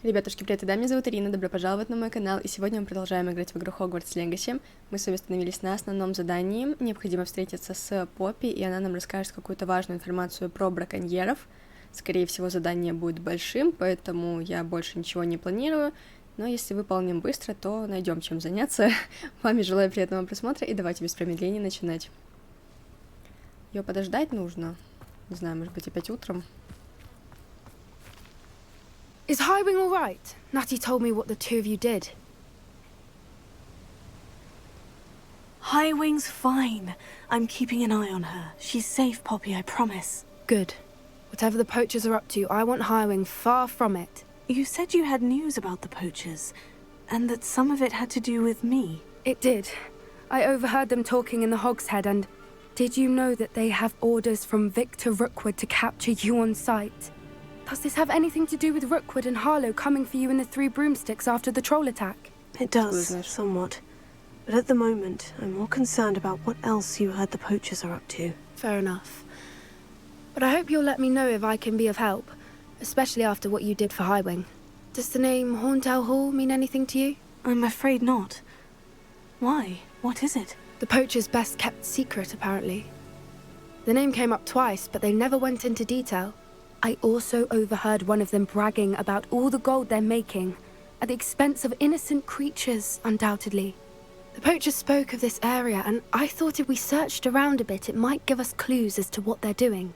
Ребятушки, привет, да, меня зовут Ирина, добро пожаловать на мой канал, и сегодня мы продолжаем играть в игру Hogwarts Legacy. Мы с вами остановились на основном задании, необходимо встретиться с Поппи, и она нам расскажет какую-то важную информацию про браконьеров. Скорее всего, задание будет большим, поэтому я больше ничего не планирую, но если выполним быстро, то найдем чем заняться. Вам желаю приятного просмотра, и давайте без промедления начинать. Ее подождать нужно, не знаю, может быть опять утром. Is Highwing all right? Natty told me what the two of you did. Highwing's fine. I'm keeping an eye on her. She's safe, Poppy, I promise. Good. Whatever the poachers are up to, I want Highwing far from it. You said you had news about the poachers, and that some of it had to do with me. It did. I overheard them talking in the Hogshead, and did you know that they have orders from Victor Rookwood to capture you on sight? Does this have anything to do with Rookwood and Harlow coming for you in the Three Broomsticks after the troll attack? It does, somewhat. But at the moment, I'm more concerned about what else you heard the poachers are up to. Fair enough. But I hope you'll let me know if I can be of help, especially after what you did for Highwing. Does the name Horndale Hall mean anything to you? I'm afraid not. Why? What is it? The poachers' best kept secret, apparently. The name came up twice, but they never went into detail. I also overheard one of them bragging about all the gold they're making, at the expense of innocent creatures, undoubtedly. The poachers spoke of this area, and I thought if we searched around a bit, it might give us clues as to what they're doing.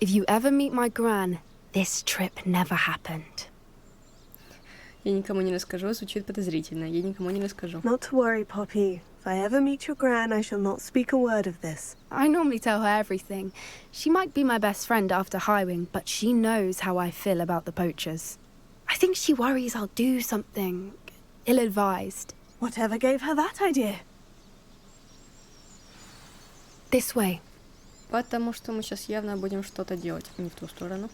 If you ever meet my gran, this trip never happened. Я никому не расскажу, звучит подозрительно, я никому не расскажу. Not to worry, Poppy. If I ever meet your gran, I shall not speak a word of this. I normally tell her everything. She might be my best friend after Highwing, but she knows how I feel about the poachers. I think she worries I'll do something ill-advised. Whatever gave her that idea? This way. Потому что мы сейчас явно будем что-то делать, не в ту сторону.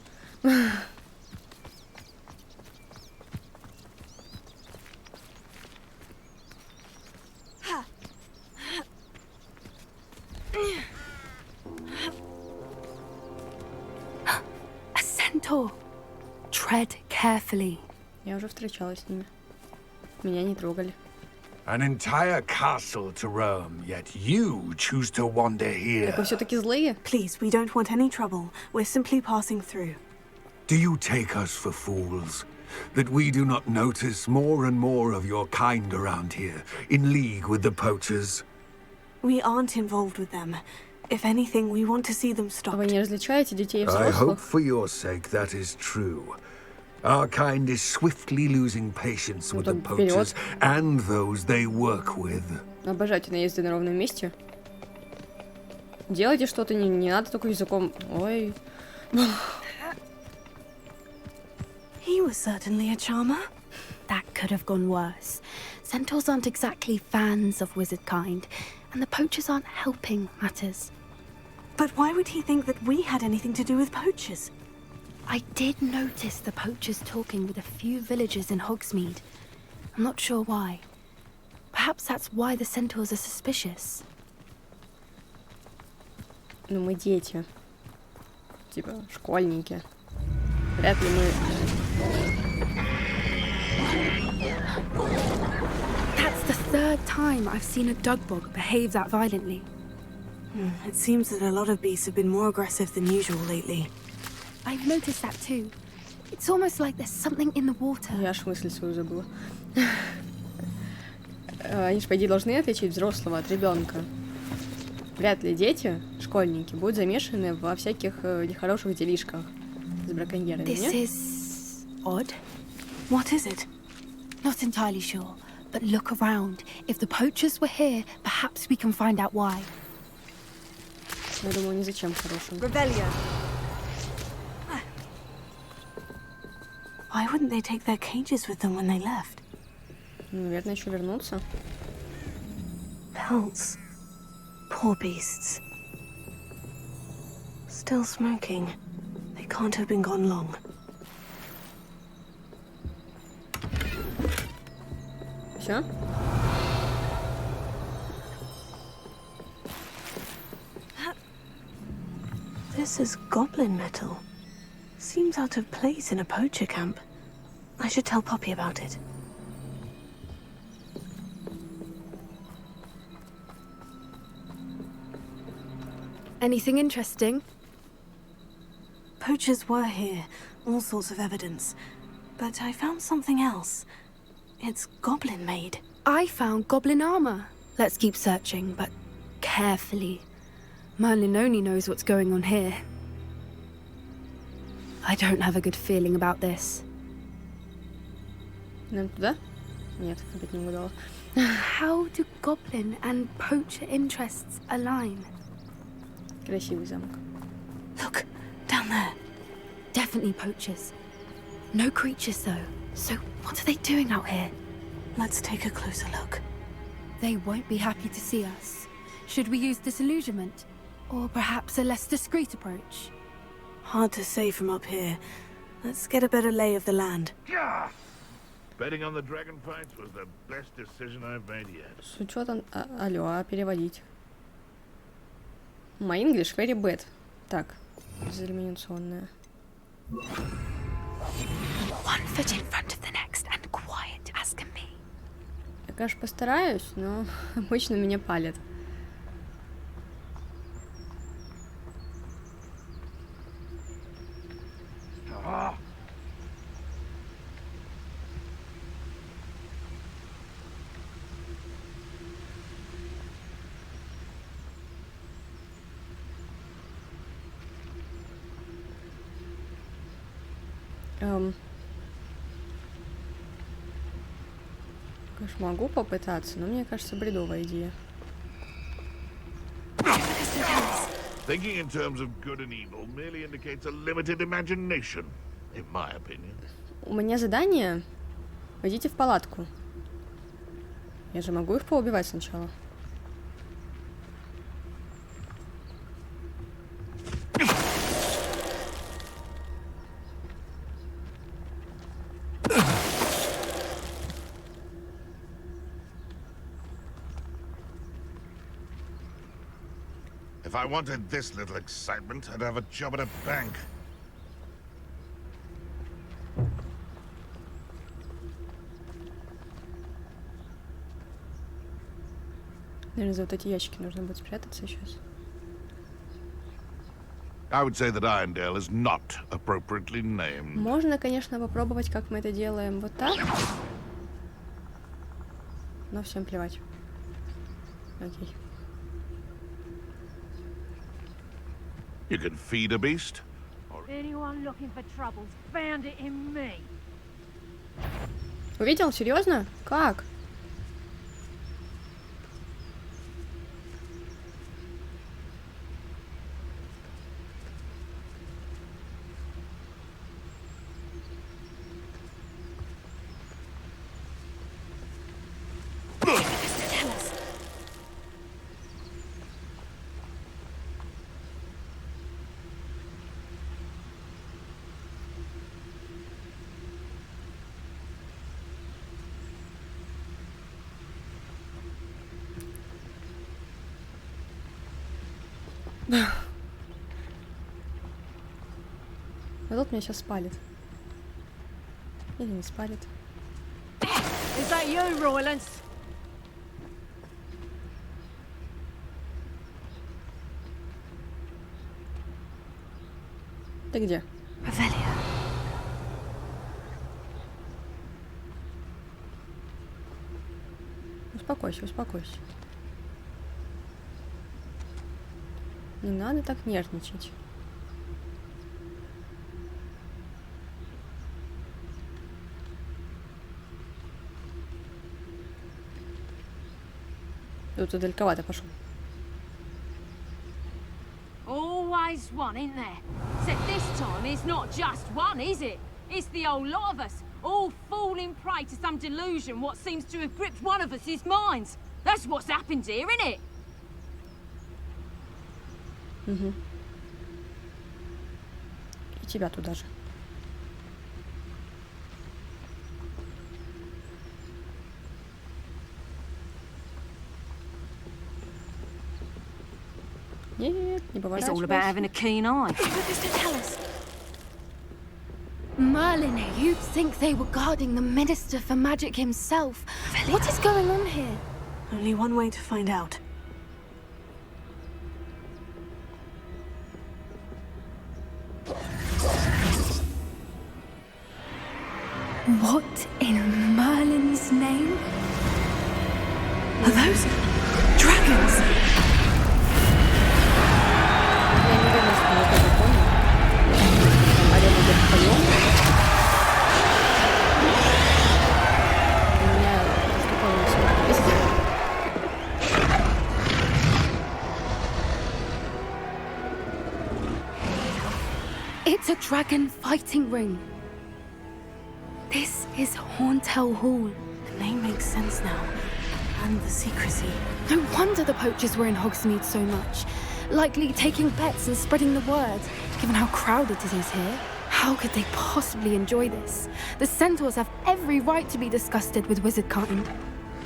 A centaur. Tread carefully. Я уже встречалась с ними. Меня не трогали. An entire castle to roam, yet you choose to wander here. Так вы все-таки злые? Please, we don't want any trouble. We're simply passing through. Do you take us for fools? That we do not notice more and more of your kind around here, in league with the poachers? We aren't involved with them. If anything, we want to see them stopped. Вы не различаете детей и I hope взрослых? for your sake that is true. Our kind is swiftly losing patience with the poachers and those they work with. Обожайте наезды на ровном месте. Делайте что-то, не надо только языком. Ой. He was certainly a charmer. That could have gone worse. Centaurs aren't exactly fans of wizard kind, and the poachers aren't helping matters. But why would he think that we had anything to do with poachers? I did notice the poachers talking with a few villagers in Hogsmeade. I'm not sure why. Perhaps that's why the centaurs are suspicious. Ну мы дети. Типа школьники. Вряд ли мы... That's the third time I've seen a dugbog behave that violently. It seems that a lot of beasts have been more aggressive than usual lately. I've noticed that too. It's almost like there's something in the water. Я аж мысль свою забыла. Они же, по идее, должны отличить взрослого от ребенка. Вряд ли дети, школьники, будут замешаны во всяких нехороших делишках с браконьерами, This нет? is odd. What is it? Not entirely sure, but look around. If the poachers were here, perhaps we can find out why. Я думаю, ни зачем хорошим. Rebellion. Why wouldn't they take their cages with them when they left? Наверное, еще вернуться. Pelts. Poor beasts. Still smoking. They can't have been gone long. Все? This is goblin metal. Seems out of place in a poacher camp. I should tell Poppy about it. Anything interesting? Poachers were here, all sorts of evidence. But I found something else. It's goblin-made. I found goblin armor. Let's keep searching, but carefully. Merlin only knows what's going on here. I don't have a good feeling about this. Нам туда? Нет, опять не угадала. How do goblin and poacher interests align? Красивый замок. Look, down there. Definitely poachers. No creatures though. So what are they doing out here? Let's take a closer look. They won't be happy to see us. Should we use disillusionment? Or perhaps a less discreet approach? Hard to say from up here. Let's get a better lay of the land. Yeah! Betting on the dragon fights was the best decision I've made yet. С учетом... алло, а переводить? My English very bad. Так, безэлиминационная. One foot in front of the next and quiet as can be. Я, конечно, постараюсь, но обычно меня палят. Конечно, могу попытаться, но мне кажется, бредовая идея. Thinking in terms of good and evil merely indicates a limited imagination, in my opinion. У меня задание. Пойдите в палатку. Я же могу их поубивать сначала. If I wanted this little excitement, I'd have a job at a bank. Наверное, за вот эти ящики нужно будет спрятаться сейчас. I would say that Irondale is not appropriately named. Можно, конечно, попробовать, как мы это делаем вот так. Но всем плевать. Окей. You can feed a beast. Anyone looking for troubles found it in me. Увидел? Серьезно? Как? А тут меня сейчас спалит. Или не спалит. Is that you, Roylance? Ты где? Revelia. Успокойся, успокойся. Не надо так нервничать. Тут ты далековато пошел. Always one, isn't there? Except this time it's not just one, is it? It's the whole lot of us, all falling prey to some delusion what seems to have gripped one of us' minds. That's what's happened here, isn't it? Угу. И тебя туда же. Нет, не It's all about having a keen eye. Merlin, you'd think they were guarding the Minister for Magic himself. What is going on here? Only one way to find out. What in Merlin's name? Are those dragons? Я не думаю, что я это помню. Арена идет вдвоем. У меня такое все везде. It's a dragon fighting ring. This is Hauntel Hall. The name makes sense now. And the secrecy. No wonder the poachers were in Hogsmeade so much. Likely taking bets and spreading the word, given how crowded it is here. How could they possibly enjoy this? The centaurs have every right to be disgusted with wizardkind.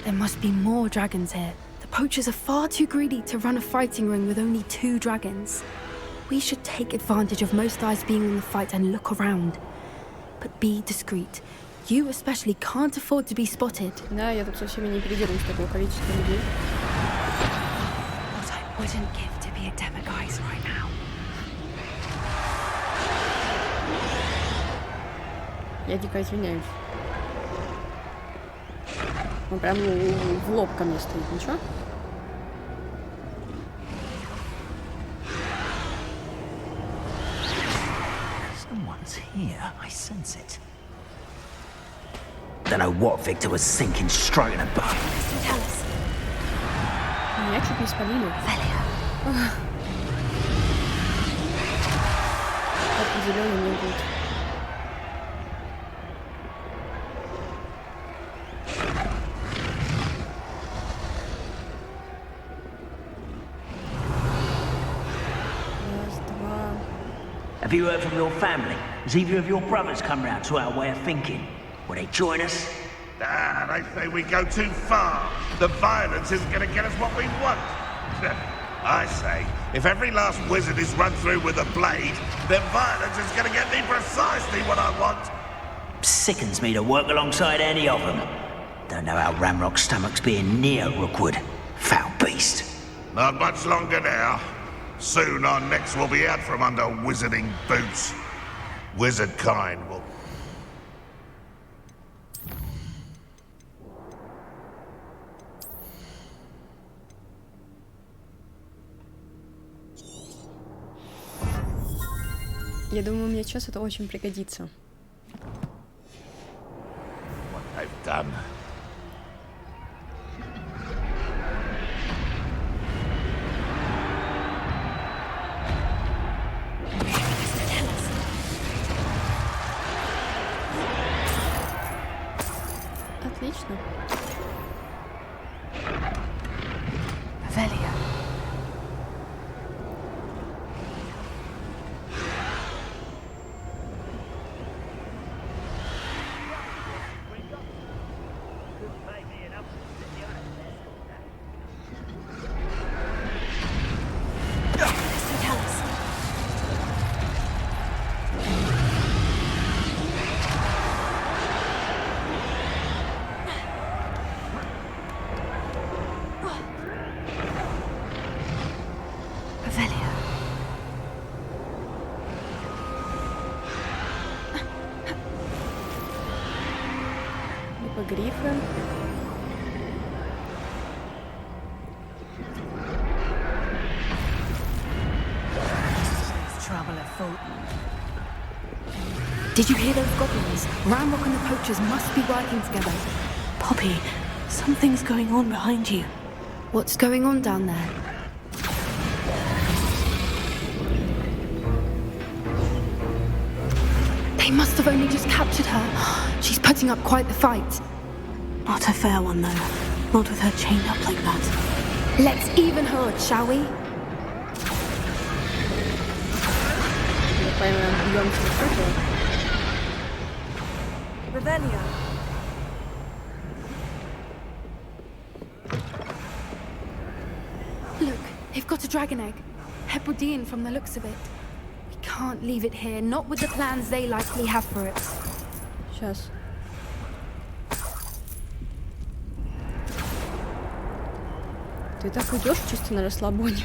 There must be more dragons here. The poachers are far too greedy to run a fighting ring with only 2 dragons. We should take advantage of most eyes being in the fight and look around. But be discreet. You especially can't afford to be spotted. Да, я тут со всеми не передерусь такого количества людей. What I wouldn't give to be a demiguise right now. Я дико извиняюсь. Он прям в лоб ко мне стоит, ничего? Someone's here. I sense it. Don't know what Victor was thinking, stroking a bum. Tell us. Меня чуть не спалили. Определенно не будет. Раз, два. Have you heard from your family? Has either of your brothers come round to our way of thinking? Will they join us? Ah, they say we go too far. The violence isn't going to get us what we want. I say, if every last wizard is run through with a blade, then violence is going to get me precisely what I want. Sickens me to work alongside any of them. Don't know how Ramrock's stomach's being near Rookwood. Foul beast. Not much longer now. Soon our necks will be out from under wizarding boots. Wizard kind will... Я думаю, мне сейчас это очень пригодится. What they've done. Отлично. Velia. Либо грифы. Did you hear those goblins? Ramrock and the poachers must be working together. Poppy, something's going on behind you. What's going on down there? They must have only just captured her. She's putting up quite the fight. Not a fair one, though. Not with her chained up like that. Let's even her odds, shall we? Revelia. Look, they've got a dragon egg. Hebridean from the looks of it. We can't leave it here, not with the plans they likely have for it. Сейчас. Ты так идешь чисто на расслабоне.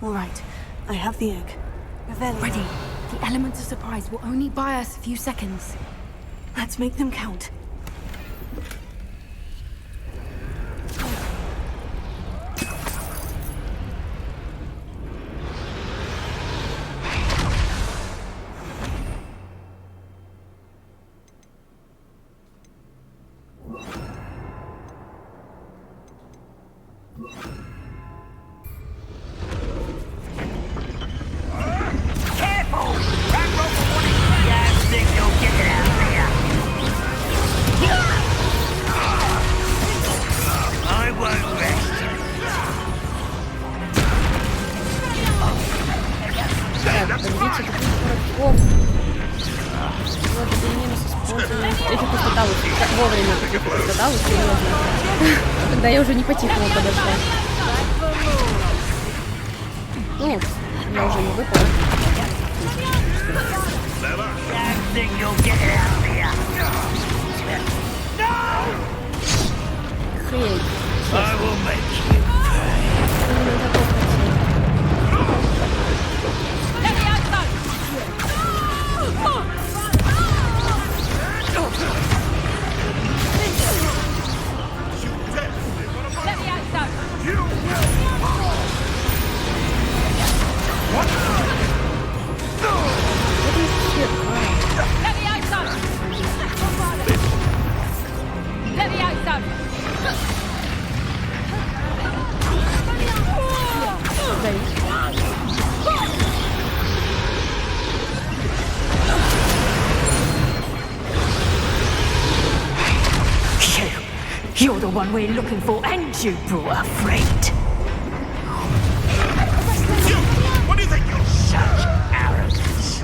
All right, I have the egg. Ready. The elements of surprise will only buy us a few seconds. Let's make them count. Когда я уже не по-тихому подошла. Ну, я уже не выпала. Хей. You're the one we're looking for, and you brought a friend. You! What do you think you're Such arrogance.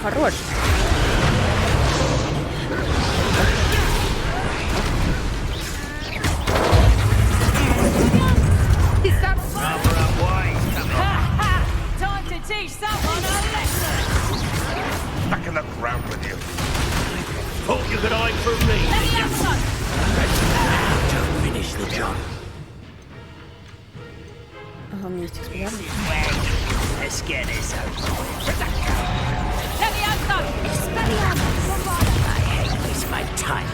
Хорош. Time to teach someone a lesson. back in the ground with you? Thought you could hide from me. To finish the job. Ага, у меня есть экспедиция. Let's get this over. I hate waste my time.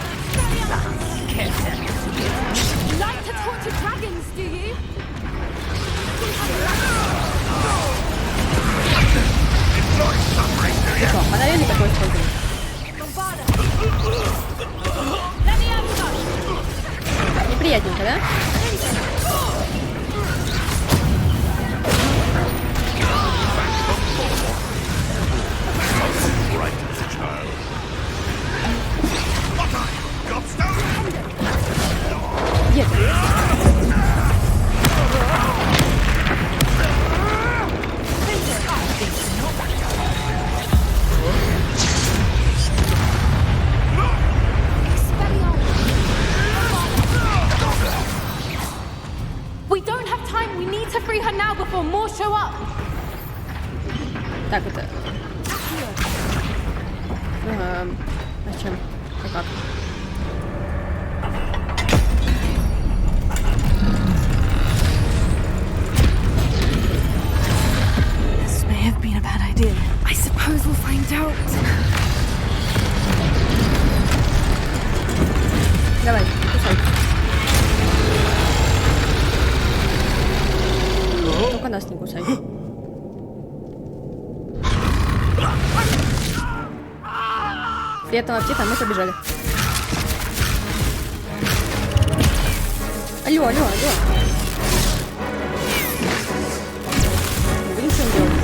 Like to talk to dragons, do you? Что, фонарь или какой использовать? Неприятненько, да? Где ты? We don't have time. We need to free her now before more show up. Так, это... А чем? А как? This may have been a bad idea. I suppose we'll find out. Давай, кусай. Приятного аппетита, мы побежали. Алло, алло, алло. Вы ничего не делаете.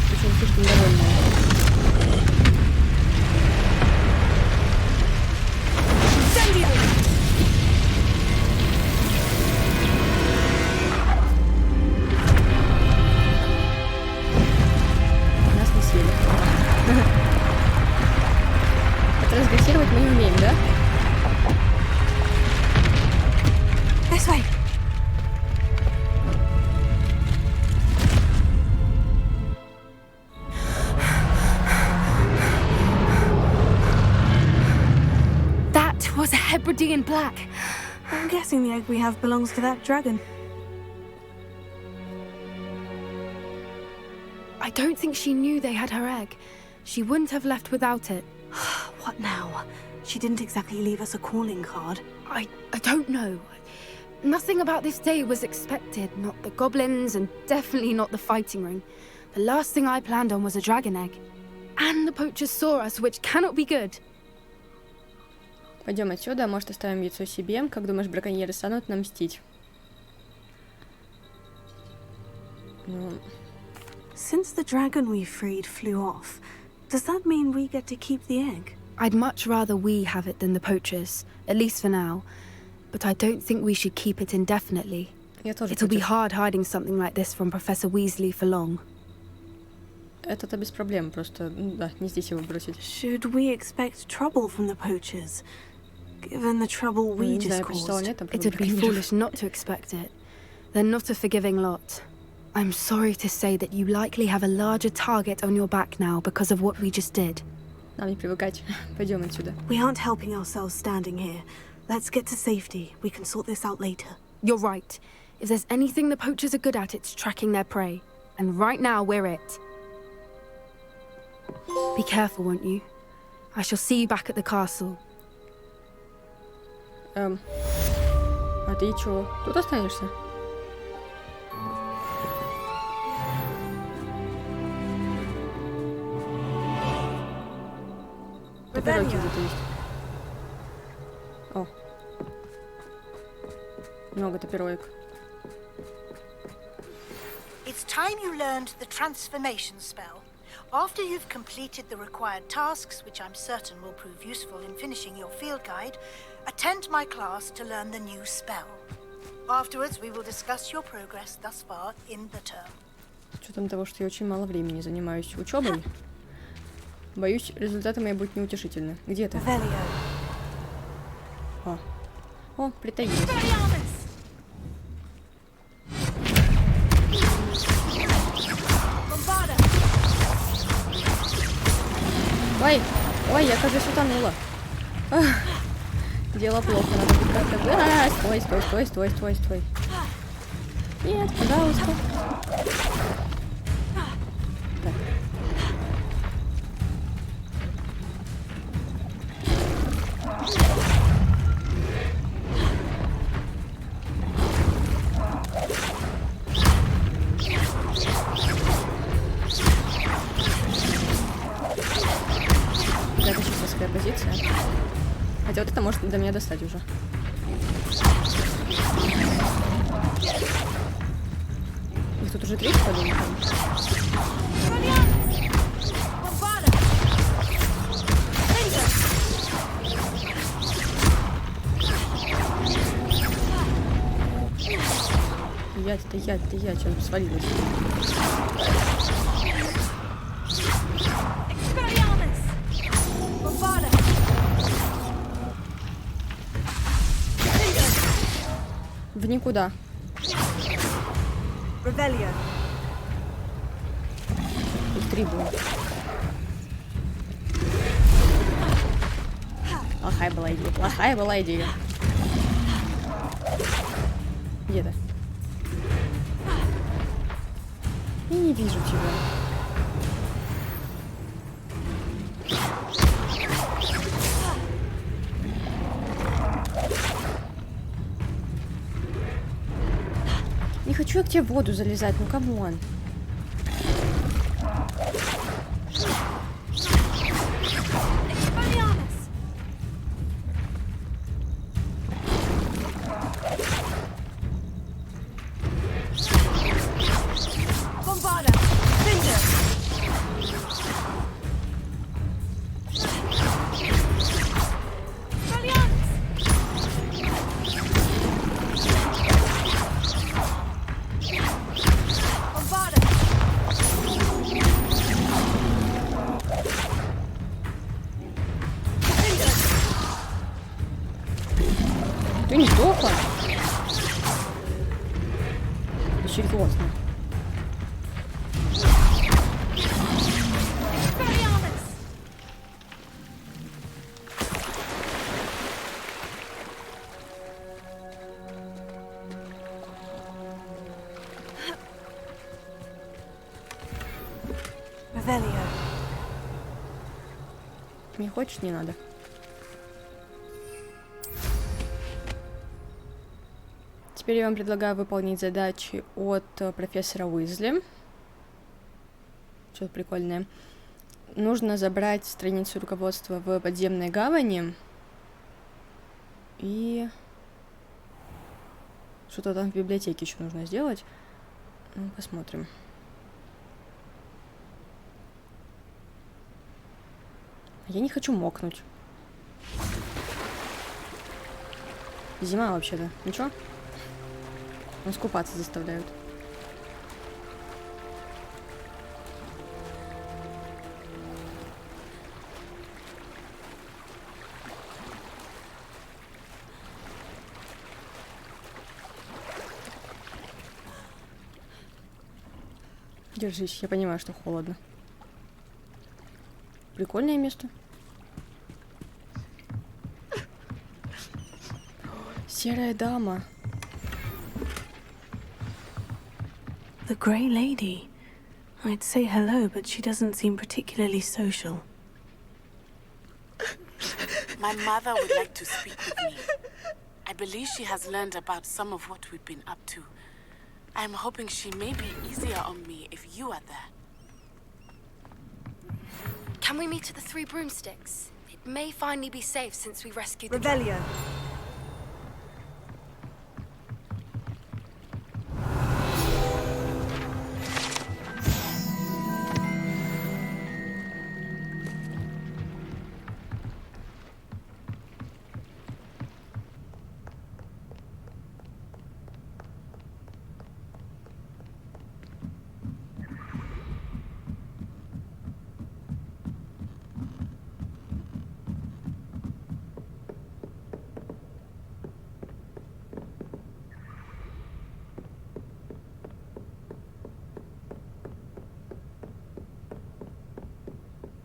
Очень слишком довольная. Трансгрессировать мы не умеем, да? This way. That was a Hebridean black. I'm guessing the egg we have belongs to that dragon. I don't think she knew they had her egg. She wouldn't have left without it. What now? She didn't exactly leave us a calling card. I don't know. Nothing about this day was expected. Not the goblins, and definitely not the fighting ring. The last thing I planned on was a dragon egg. And the poachers saw us, which cannot be good. Пойдем отсюда, а может оставим яйцо себе. Как думаешь, браконьеры станут нам мстить? Ну... Since the dragon we freed flew off, does that mean we get to keep the egg? I'd much rather we have it than the poachers, at least for now. But I don't think we should keep it indefinitely. It'll be hard hiding something like this from Professor Weasley for long. Это-то без проблем, просто, да, не здесь его бросить. Should we expect trouble from the poachers, given the trouble we just caused? It would be foolish not to expect it. They're not a forgiving lot. I'm sorry to say that you likely have a larger target on your back now because of what we just did. Нам не привыкать. Пойдем отсюда. We aren't helping ourselves standing here. Let's get to safety. We can sort this out later. You're right. If there's anything the poachers are good at, it's tracking their prey. And right now, we're it. Be careful, won't you? I shall see you back at the castle. А ты чё? Тут останешься? Топировки где-то есть. О. Много топировок. It's time you learned the transformation spell. After you've completed the required tasks, which I'm certain will prove useful in finishing your field guide, attend my class to learn the new spell. Afterwards, we will discuss your progress thus far in the term. С учетом того, что я очень мало времени занимаюсь учебой, боюсь, результаты мои будут неутешительны. Где ты? О, притаилась. Ой, ой, я, кажется, утонула. Дело плохо, надо будет как-то... Стой. Нет, пожалуйста. Так. Это чистовская позиция. Хотя вот это может до меня достать уже. Их тут уже 3, подумал. Я, что-то свалилась. В никуда. Их 3 было. Плохая была идея. Где ты? Я не вижу тебя. хочу я к тебе в воду залезать, ну камон. Ты не сдохла? Серьезно. Не хочешь, не надо. Теперь я вам предлагаю выполнить задачи от профессора Уизли. Что-то прикольное. Нужно забрать страницу руководства в подземной гавани. И что-то там в библиотеке еще нужно сделать. Ну, посмотрим. Я не хочу мокнуть. Зима вообще-то. Ничего? Нас купаться заставляют. Держись, я понимаю, что холодно. Прикольное место. Серая дама. The Grey Lady. I'd say hello, but she doesn't seem particularly social. My mother would like to speak with me. I believe she has learned about some of what we've been up to. I'm hoping she may be easier on me if you are there. Can we meet at the Three Broomsticks? It may finally be safe since we rescued the Revelio.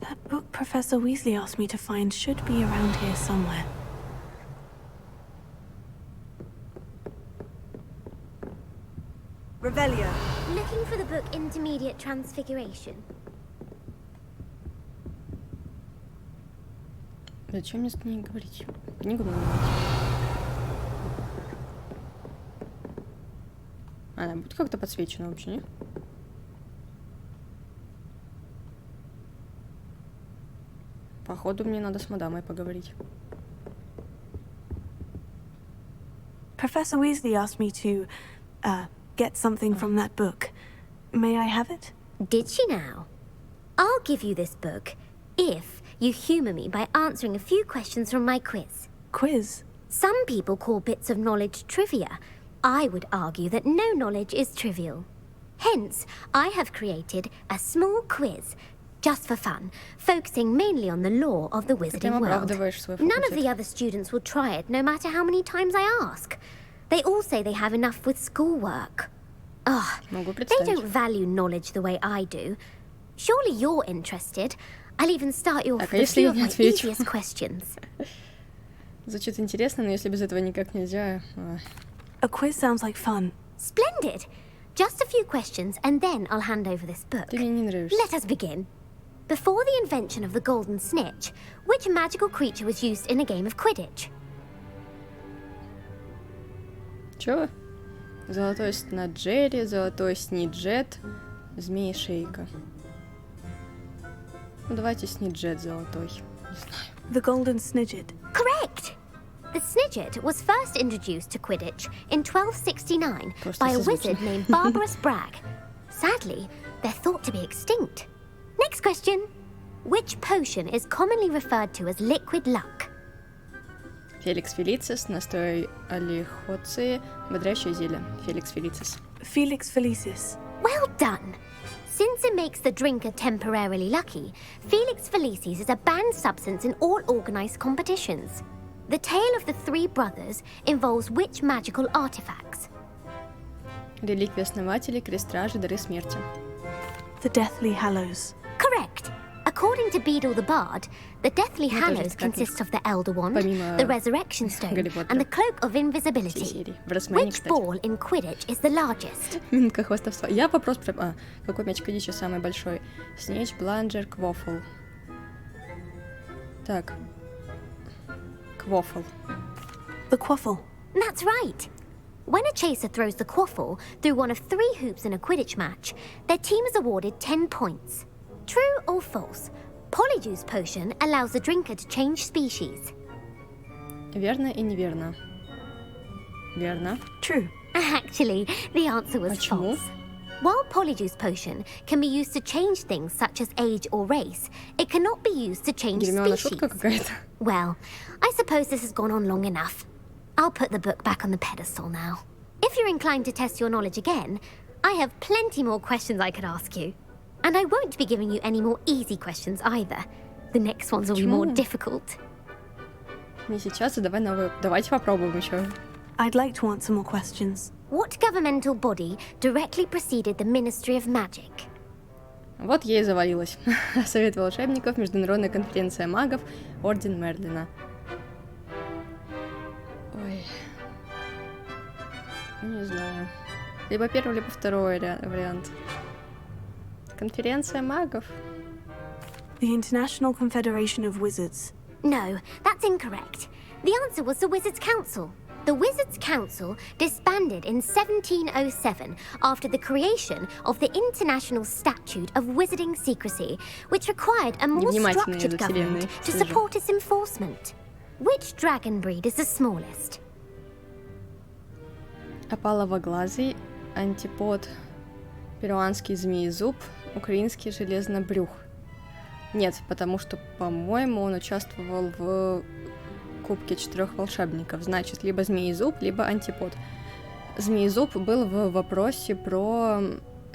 That book Professor Weasley asked me to find should be around here somewhere. Revelio. Looking for the book Intermediate Transfiguration. Зачем мне с ней говорить? Книгу надо найти. Она будет как-то подсвечена вообще, не? Походу, мне надо с мадамой поговорить. Professor Weasley asked me to, get something from that book. May I have it? Did she now? I'll give you this book if you humour me by answering a few questions from my quiz. Quiz? Some people call bits of knowledge trivia. I would argue that no knowledge is trivial. Hence, I have created a small quiz just for fun, focusing mainly on the lore of the wizarding world. None of the other students will try it, no matter how many times I ask. They all say they have enough with schoolwork. Ugh, they don't value knowledge the way I do. Surely you're interested. I'll even start you off with a few of my easiest questions. Звучит интересно, но если без этого никак нельзя... A quiz sounds like fun. Splendid! Just a few questions, and then I'll hand over this book. Ты мне не нравишься. Let us begin. Before the invention of the golden snitch, which magical creature was used in a game of Quidditch? Чего? Золотой снаджери, золотой сниджет, змеи-шейка. Ну, давайте сниджет золотой. Не знаю. The golden snidget. Correct! The snidget was first introduced to Quidditch in 1269 by a wizard named Barbarous Bragg. Sadly, they're thought to be extinct. Next question. Which potion is commonly referred to as liquid luck? Феликс Фелицис, настой алихоции, бодрящее зелье. Феликс Фелицис. Felix Felicis. Well done! Since it makes the drinker temporarily lucky, Felix Felicis is a banned substance in all organized competitions. The tale of the three brothers involves which magical artifacts? Реликвия основателей, крест стражи, дары смерти. The Deathly Hallows. Correct. According to Beedle the Bard, the Deathly Hallows consists of the Elder Wand, the Resurrection Stone, and the Cloak of Invisibility. Which ball in Quidditch is the largest? Минутка хвастовства. Я вопрос про... какой мяч Квиддича самый большой? Снеч, Бланджер, Квофл. Так. Квофл. The Quaffle. That's right. When a chaser throws the Quaffle through one of 3 hoops in a Quidditch match, their team is awarded 10 points. True or false? Polyjuice potion allows the drinker to change species. Верно и неверно. Верно. True. Actually, the answer was Почему? false. While Polyjuice potion can be used to change things such as age or race, it cannot be used to change Гермиона species. шутка какая-то. Well, I suppose this has gone on long enough. I'll put the book back on the pedestal now. If you're inclined to test your knowledge again, I have plenty more questions I could ask you. And I won't be giving you any more easy questions either. The next ones will be more difficult. Не сейчас, а давай новую. Давайте попробуем еще. I'd like to answer more questions. What governmental body directly preceded the Ministry of Magic? Вот я и завалилась. Совет волшебников, Международная конференция магов, Орден Мерлина. Ой. Не знаю. Либо первый, либо второй вариант. Конференция магов? The International Confederation of Wizards. No, that's incorrect. The answer was the Wizards' Council. The Wizards' Council disbanded in 1707 after the creation of the International Statute of Wizarding Secrecy, which required a more structured government to support its enforcement. Which dragon breed is the smallest? Опаловоглазый, антипод, перуанский змеезуб, украинский железнобрюх. Нет, потому что, по-моему, он участвовал в Кубке 4 волшебников. Значит, либо змеезуб, либо антипод. Змеезуб был в вопросе про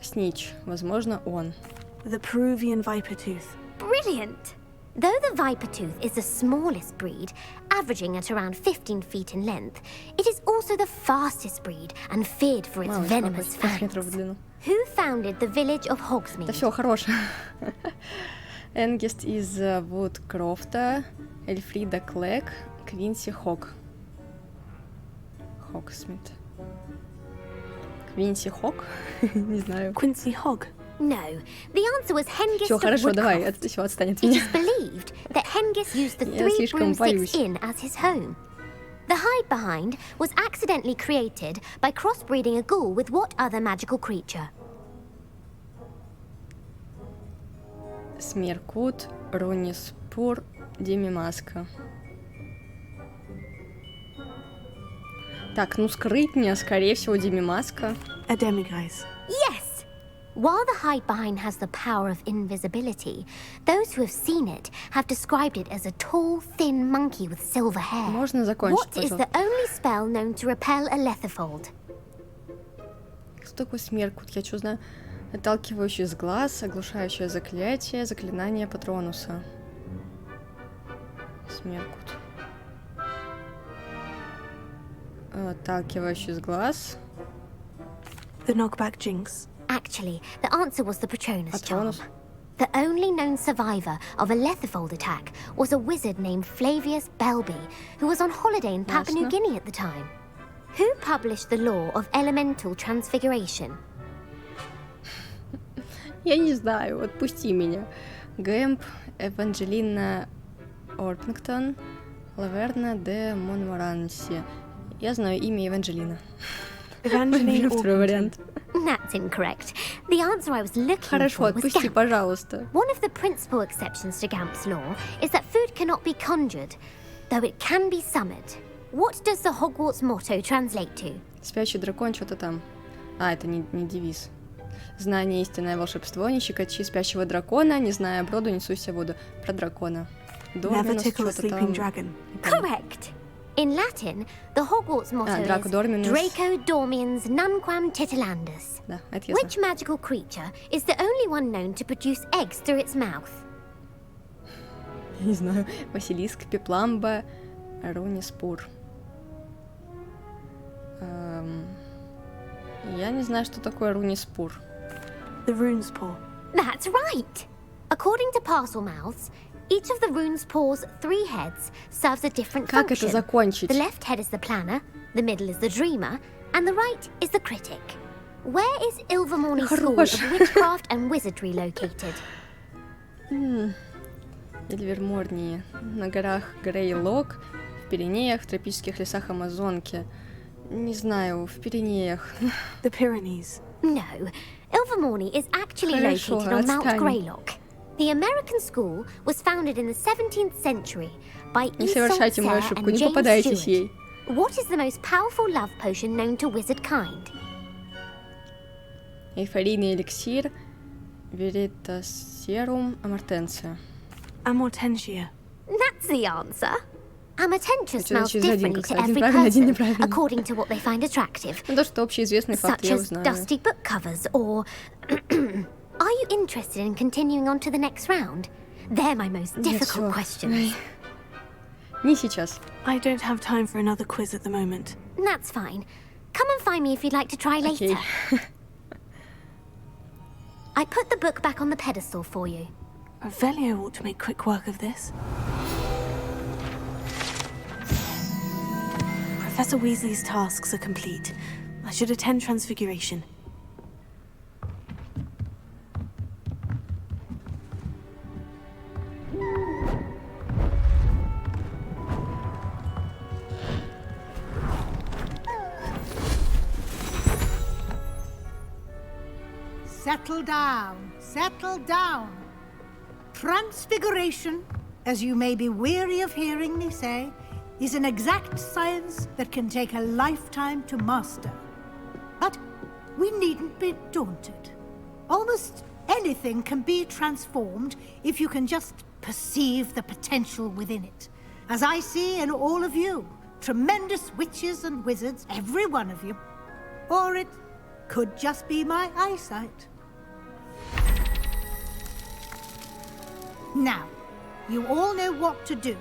снич. Возможно, он. The Peruvian Viper Tooth. Brilliant! Though the Viper Tooth is the smallest breed, averaging at around 15 feet in length, it is also the fastest breed and feared for its venomous fangs. Who founded the village of Hogsmeade? Да все, хорош. Энгест из Вудкрофта, Эльфрида Клэг, Квинси Хог. Хогсмит. Квинси Хог? Не знаю. Quincy Hog. No, the answer was Hengist Все, of хорошо, Woodcroft. давай, это все, отстань от It меня. is believed that Hengist used the Я 3 слишком broomsticks боюсь. inn as his home. The hide behind was accidentally created by crossbreeding a ghoul with what other magical creature? Смеркут, Руниспур, Демимаска. Так, ну скрытня, скорее всего, Демимаска. A Demiguise. Yes! While the hide behind has the power of invisibility, those who have seen it have described it as a tall, thin monkey with silver hair. Можно закончить, What is the пожалуйста? only spell known to repel a letherfold? Что такое Смеркут? Я что знаю? Отталкивающий с глаз, оглушающее заклятие, заклинание Патронуса. Смеркут. Отталкивающий с глаз. The Knockback Jinx. Actually, the answer was the Patronus charm. Patronus. The only known survivor of a letherfold attack was a wizard named Flavius Belby, who was on holiday in Papua New Guinea at the time. Who published the law of elemental transfiguration? Я не знаю, отпусти меня. Гэмп, Эванджелина Орпингтон, Лаверна де Монморанси. Я знаю имя Эванджелина. Evangeline Второй вариант. That's incorrect. The answer I was looking Хорошо, for was отпусти, Gamp. пожалуйста. One of the principal exceptions to Gamp's law is that food cannot be conjured, though it can be summoned. What does the Hogwarts motto translate to? Спящий дракон, что-то там. А, это не девиз. Знание истинное волшебство, не щекочи спящего дракона, не зная броду, не суйся в воду. Про дракона. Never Дорминус, tickle a что-то sleeping там. dragon. Correct. In Latin, the Hogwarts motto Draco is Dorminus. Draco Dormiens Nunquam Titilandus. Да, это ясно. Which magical creature is the only one known to produce eggs through its mouth? Не знаю. Василиск, Пепламба, Руниспур. Я не знаю, что такое Руниспур. The rune's paw. That's right. According to Parselmouths, each of the rune's paw's 3 heads serves a different Как function. это закончить? The left head is the planner, the middle is the dreamer, and the right is the critic. Where is Ilvermorny School Хорош. of Witchcraft and Wizardry located? Эльверморнии. На горах Грейлок, в Пиренеях, в тропических лесах Амазонки. Не знаю, в Пиренеях. The Pyrenees. No, Ilvermorny is actually Хорошо, located on Mount отстань. Greylock. The American school was founded in the 17th century by Не Isolde совершайте мою Sayre ошибку, and не James попадайтесь Stewart. ей. What is the most powerful love potion known to wizard kind? Эйфорийный эликсир, Веритасерум Амортенция. Amortentia. That's the answer. Amortentia Это smells через один, differently как to один every правильный, один person, неправильный. according to what they find attractive, Ну, то, что общеизвестный факт, such я as узнаю. dusty book covers or... Are you interested in continuing on to the next round? They're my most Нет, difficult всё. questions. Ай. Не сейчас. I don't have time for another quiz at the moment. That's fine. Come and find me if you'd like to try later. Окей. I put the book back on the pedestal for you. Revelio ought to make quick work of this. Professor Weasley's tasks are complete. I should attend Transfiguration. Settle down, settle down. Transfiguration, as you may be weary of hearing me say, is an exact science that can take a lifetime to master. But we needn't be daunted. Almost anything can be transformed if you can just perceive the potential within it. As I see in all of you, tremendous witches and wizards, every one of you. Or it could just be my eyesight. Now, you all know what to do.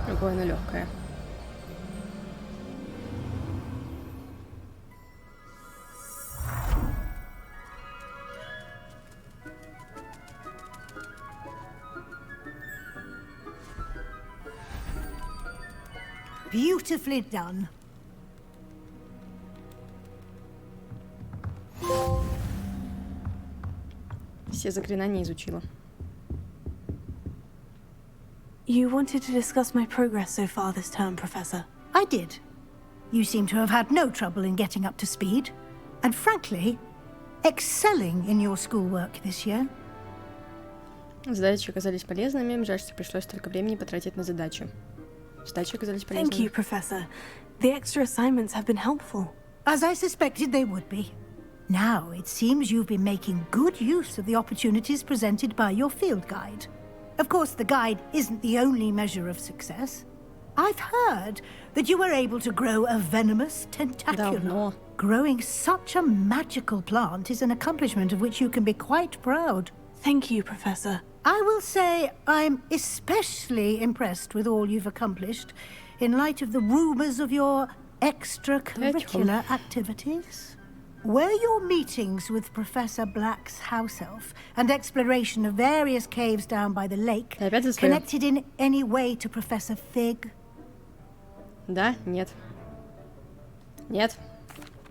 Какое оно легкое. Beautifully done. Все заклинания изучила. You wanted to discuss my progress so far this term, Professor. I did. You seem to have had no trouble in getting up to speed. And frankly, excelling in your schoolwork this year. Задачи оказались полезными, жаль, что пришлось столько времени потратить на задачу. Задачи оказались полезными. Thank you, Professor. The extra assignments have been helpful. As I suspected they would be. Now, it seems you've been making good use of the opportunities presented by your field guide. Of course, the guide isn't the only measure of success. I've heard that you were able to grow a venomous tentacula. Давно. Growing such a magical plant is an accomplishment of which you can be quite proud. Thank you, Professor. I will say I'm especially impressed with all you've accomplished in light of the rumors of your extracurricular activities. Were your meetings with Professor Black's house elf and exploration of various caves down by the lake Опять за своё. connected in any way to Professor Fig? Да? Нет. Нет.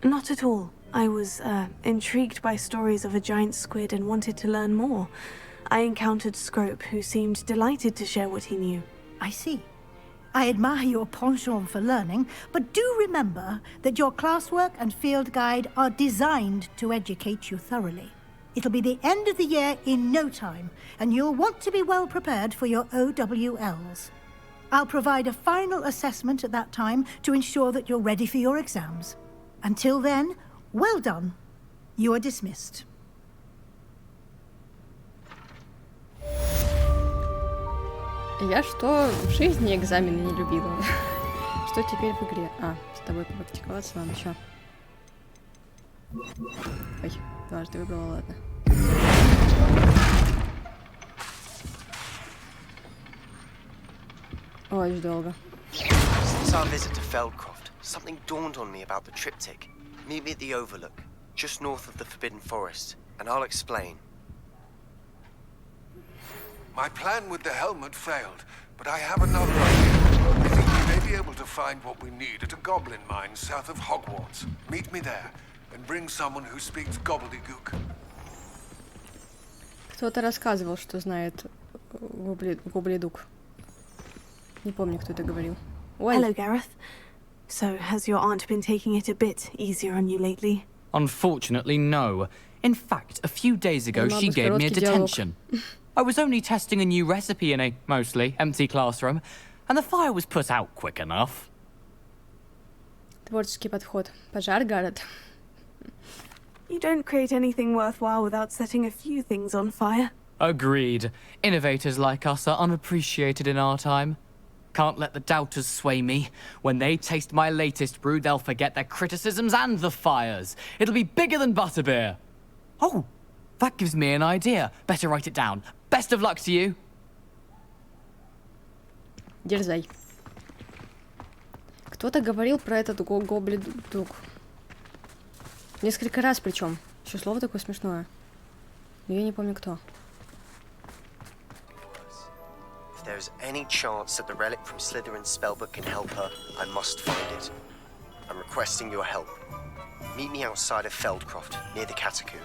Not at all. I was intrigued by stories of a giant squid and wanted to learn more. I encountered Scrope, who seemed delighted to share what he knew. I see. I admire your penchant for learning, but do remember that your classwork and field guide are designed to educate you thoroughly. It'll be the end of the year in no time, and you'll want to be well prepared for your OWLs. I'll provide a final assessment at that time to ensure that you're ready for your exams. Until then, well done. You are dismissed. Я что в жизни экзамены не любила, что теперь в игре? А, с тобой попрактиковаться, ладно, чё? Ой, дважды выбрала, ладно. Ой, долго. Since our visit to Feldcroft, something dawned on me about the triptych. Meet me at the Overlook, just north of the Forbidden Forest, and I'll explain. My plan with the helmet failed, but I have another idea. I think we may be able to find what we need at a goblin mine south of Hogwarts. Meet me there, and bring someone who speaks gobbledygook. Кто-то рассказывал, что знает гоблидук. Не помню, кто это говорил. Ой. Hello, Gareth. So, has your aunt been taking it a bit easier on you lately? Unfortunately, no. In fact, a few days ago, she gave me a detention. I was only testing a new recipe in a mostly empty classroom, and the fire was put out quick enough. Творческий подход. Пожар, Гаррет. You don't create anything worthwhile without setting a few things on fire. Agreed. Innovators like us are unappreciated in our time. Can't let the doubters sway me. When they taste my latest brew, they'll forget their criticisms and the fires. It'll be bigger than butterbeer. Oh, that gives me an idea. Better write it down. Best of luck to you. Дерзай. Кто-то говорил про этот гоблидук. Несколько раз причем. Еще слово такое смешное. Но я не помню кто. If there's any chance that the relic from Slytherin's spellbook can help her, I must find it. I'm requesting your help. Meet me outside of Feldcroft, near the catacomb.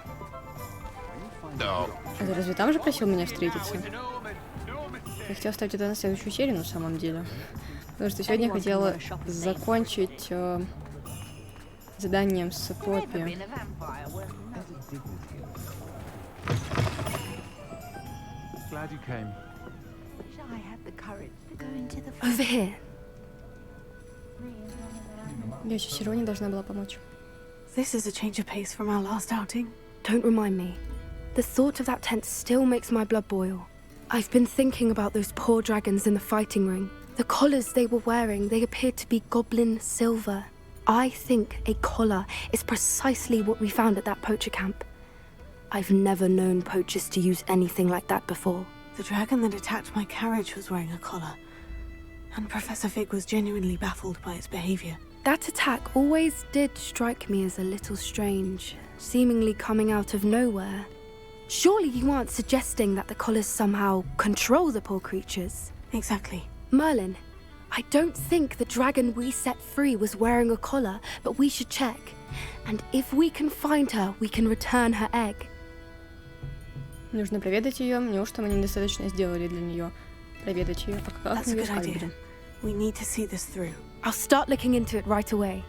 No. А ты разве там же просил меня встретиться? Я хотела оставить это на следующую серию, на самом деле. Потому что сегодня я хотела закончить заданием с Поппи. Over here. Я еще Сироне должна была помочь. This is a change of pace from our last outing. Don't remind me. The thought of that tent still makes my blood boil. I've been thinking about those poor dragons in the fighting ring. The collars they were wearing, they appeared to be goblin silver. I think a collar is precisely what we found at that poacher camp. I've never known poachers to use anything like that before. The dragon that attacked my carriage was wearing a collar, and Professor Fig was genuinely baffled by its behavior. That attack always did strike me as a little strange, seemingly coming out of nowhere. Surely you aren't suggesting that the collars somehow control the poor creatures? Exactly. Merlin, I don't think the dragon we set free was wearing a collar, but we should check. And if we can find her, we can return her egg. Нужно проведать ее. Неужто мы недостаточно сделали для нее? Проведать ее. А как That's a good idea. We need to see this through. I'll start looking into it right away.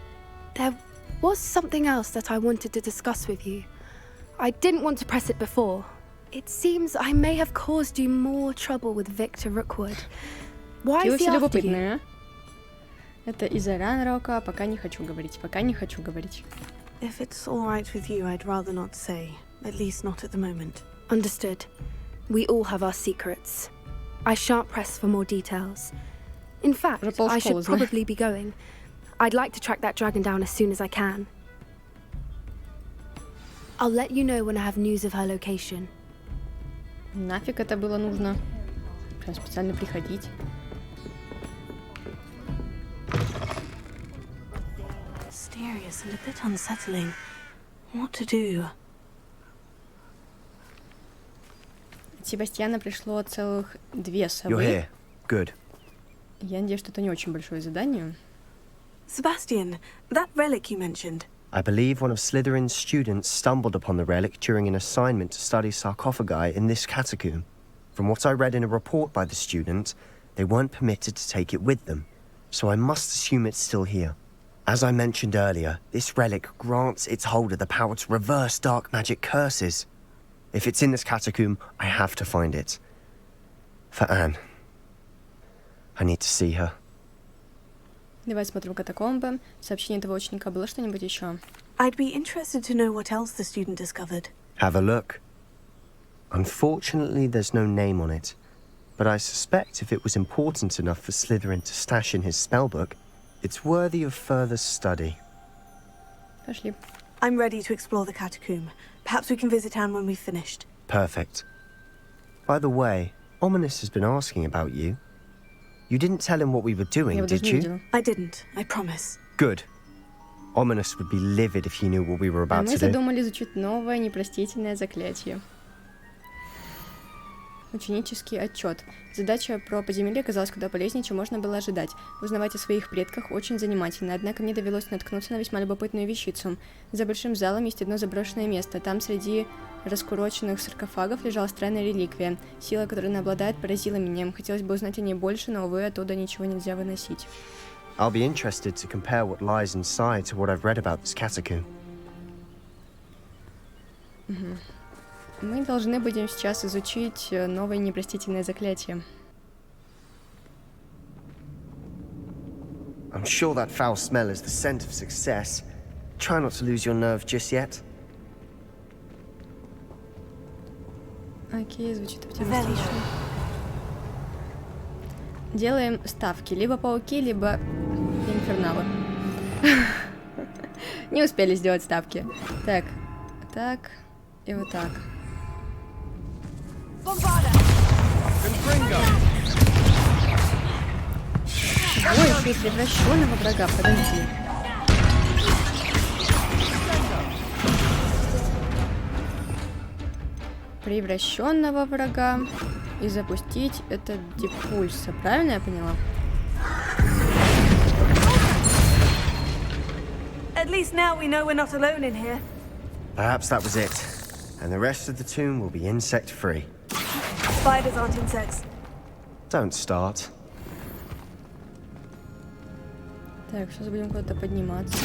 There was something else that I wanted to discuss with you. I didn't want to press it before. It seems I may have caused you more trouble with Victor Rookwood. Why is he after you? Это из-за Ранрока. Пока не хочу говорить. Пока не хочу говорить. If it's all right with you, I'd rather not say. At least not at the moment. Understood. We all have our secrets. I shan't press for more details. In fact, I should probably be going. I'd like to track that dragon down as soon as I can. I'll let you know when I have news of her location. Нафиг это было нужно? Прям специально приходить. Mysterious and a bit unsettling. What to do? От Себастьяна пришло целых 2 совы. You're here. Good. Я надеюсь, что это не очень большое задание. Sebastian, that relic you mentioned, I believe one of Slytherin's students stumbled upon the relic during an assignment to study sarcophagi in this catacomb. From what I read in a report by the student, they weren't permitted to take it with them, so I must assume it's still here. As I mentioned earlier, this relic grants its holder the power to reverse dark magic curses. If it's in this catacomb, I have to find it. For Anne. I need to see her. Давай смотрим катакомбы. Сообщение этого ученика было что-нибудь еще? I'd be interested to know what else the student discovered. Have a look. Unfortunately, there's no name on it, but I suspect if it was important enough for Slytherin to stash in his spellbook, it's worthy of further study. Пошли. I'm ready to explore the catacomb. Perhaps we can visit Anne when we've finished. Perfect. By the way, Ominous has been asking about you. You didn't tell him what we were doing, did you? I didn't, I promise. Good. Ominous would be livid if he knew what we were about to do. Мы задумали изучить новое непростительное заклятие. Ученический отчет. Задача про подземелье оказалась куда полезнее, чем можно было ожидать. Узнавать о своих предках очень занимательно, однако мне довелось наткнуться на весьма любопытную вещицу. За большим залом есть одно заброшенное место. Там среди раскуроченных саркофагов лежала странная реликвия. Сила, которой она обладает, поразила меня. Хотелось бы узнать о ней больше, но, увы, оттуда ничего нельзя выносить. I'll be interested to compare what lies inside to what I've read about this catacomb. Мы должны будем сейчас изучить новое непростительное заклятие. I'm sure that foul smell is the scent of success. Try not to lose your nerve just yet. Окей, звучит оптимистично. Делаем ставки. Либо пауки, либо инферналы. Не успели сделать ставки. Так, так и вот так. Ой, ты превращенного врага, подожди. Превращенного врага. И запустить это депульса. Правильно я поняла? At least now we know we're not alone in here. Perhaps that was it. And the rest of the tomb will be insect-free. Spiders aren't insects. Don't start. Так, сейчас будем куда-то подниматься.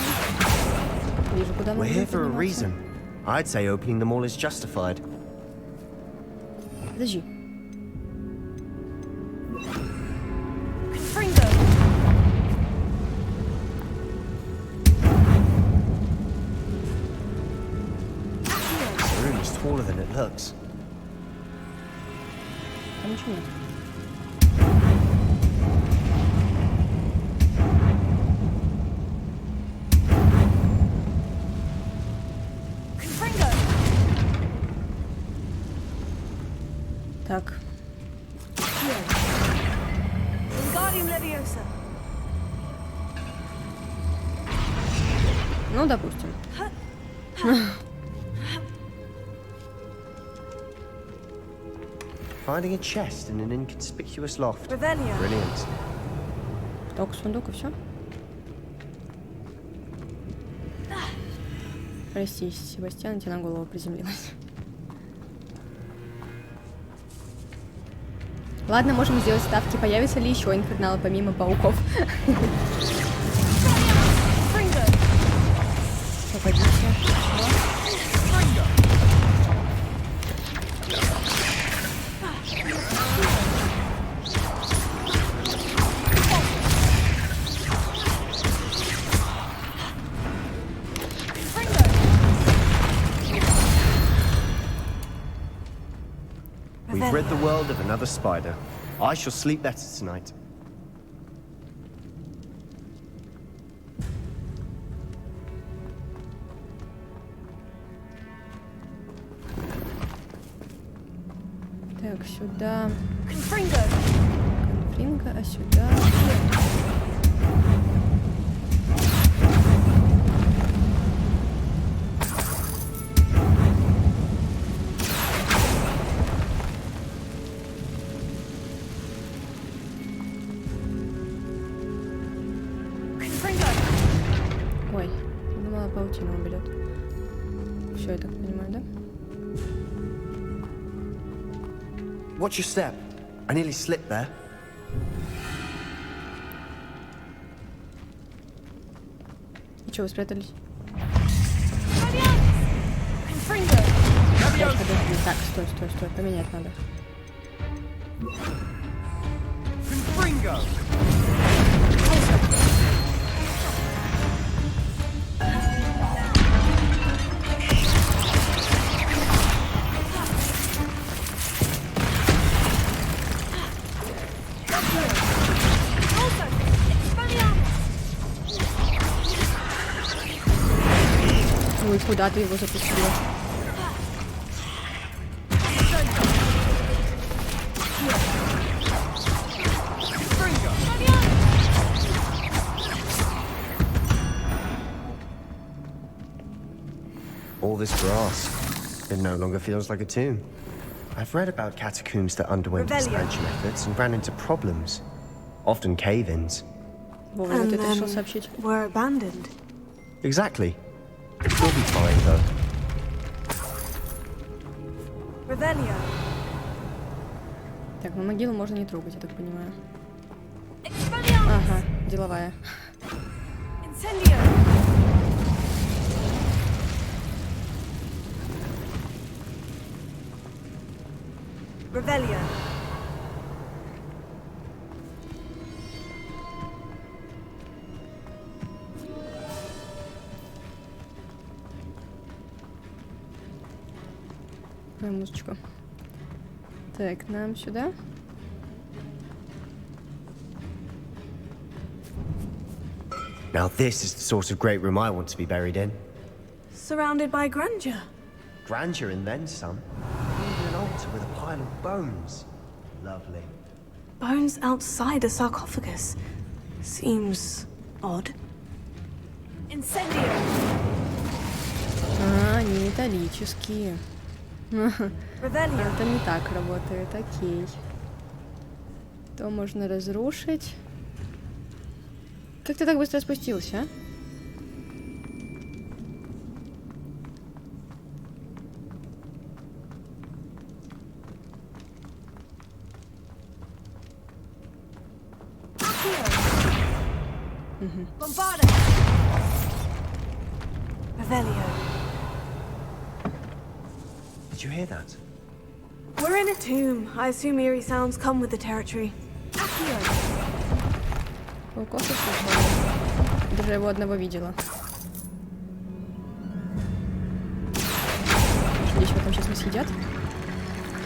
Вижу, куда мы We're будем here for a подниматься. reason. I'd say opening them all is justified. Подожди. The room is taller than it looks. Там ничего нет. Так. Ну, допустим. Finding a chest in an inconspicuous loft. Revelio. Brilliant. Только сундук и все. Прости, Себастьян, тебе на голову приземлилась. Ладно, можем сделать ставки. Появится ли еще инферналы помимо пауков? Попадите. We've rid the world of another spider. I shall sleep better tonight. Так, сюда. Конфринго, а сюда. паутину уберет. Все, я так понимаю, да? Watch your step. I nearly slipped there. И что, вы спрятались? Так, стой, поменять надо. Ой, куда ты его запустила? All this grass, it no longer feels like a tomb. I've read about catacombs that underwent expansion efforts and ran into problems, often cave-ins. Вовремя ты это решил сообщить. Were abandoned. Exactly. We'll be fine, though. Revelio. Так, ну могилу можно не трогать, я так понимаю. Ага, деловая. Incendio. Revelio. Музычку. Так, нам сюда. Now this is the sort of great room I want to be buried in. Surrounded by grandeur. Grandeur and then some. Even an altar with a pile of bones. Lovely. Bones outside a sarcophagus. Seems odd. Incendio. А, они металлические. Это не так работает, окей. То можно разрушить. Как ты так быстро спустился, а? Did you hear that? We're in a tomb. I assume eerie sounds come with the territory. Пауков я слышала. Даже его одного видела. Здесь его там сейчас не съедят.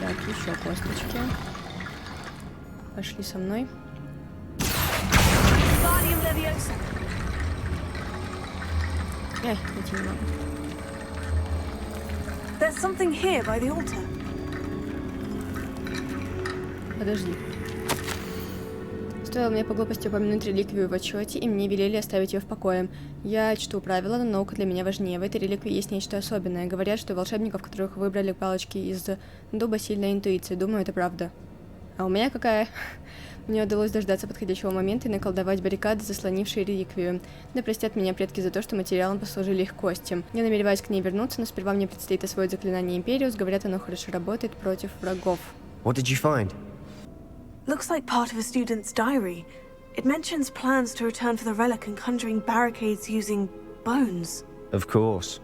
Так, еще косточки. Пошли со мной. Эй, идти не могу. There's something here by the altar. Подожди. Стоило мне по глупости упомянуть реликвию в отчете, и мне велели оставить ее в покое. Я чту правила, но наука для меня важнее. В этой реликвии есть нечто особенное. Говорят, что у волшебников, которых выбрали палочки из дуба, сильная интуиция. Думаю, это правда. А у меня какая? Мне удалось дождаться подходящего момента и наколдовать баррикады, заслонившие реликвию. Да простят меня предки за то, что материалом послужили их кости. Я намереваюсь к ней вернуться, но сперва мне предстоит освоить заклинание Империус. Говорят, оно хорошо работает против врагов. What did you find? Looks like part of a student's diary. It mentions plans to return for the relic and conjuring barricades using bones. Of course.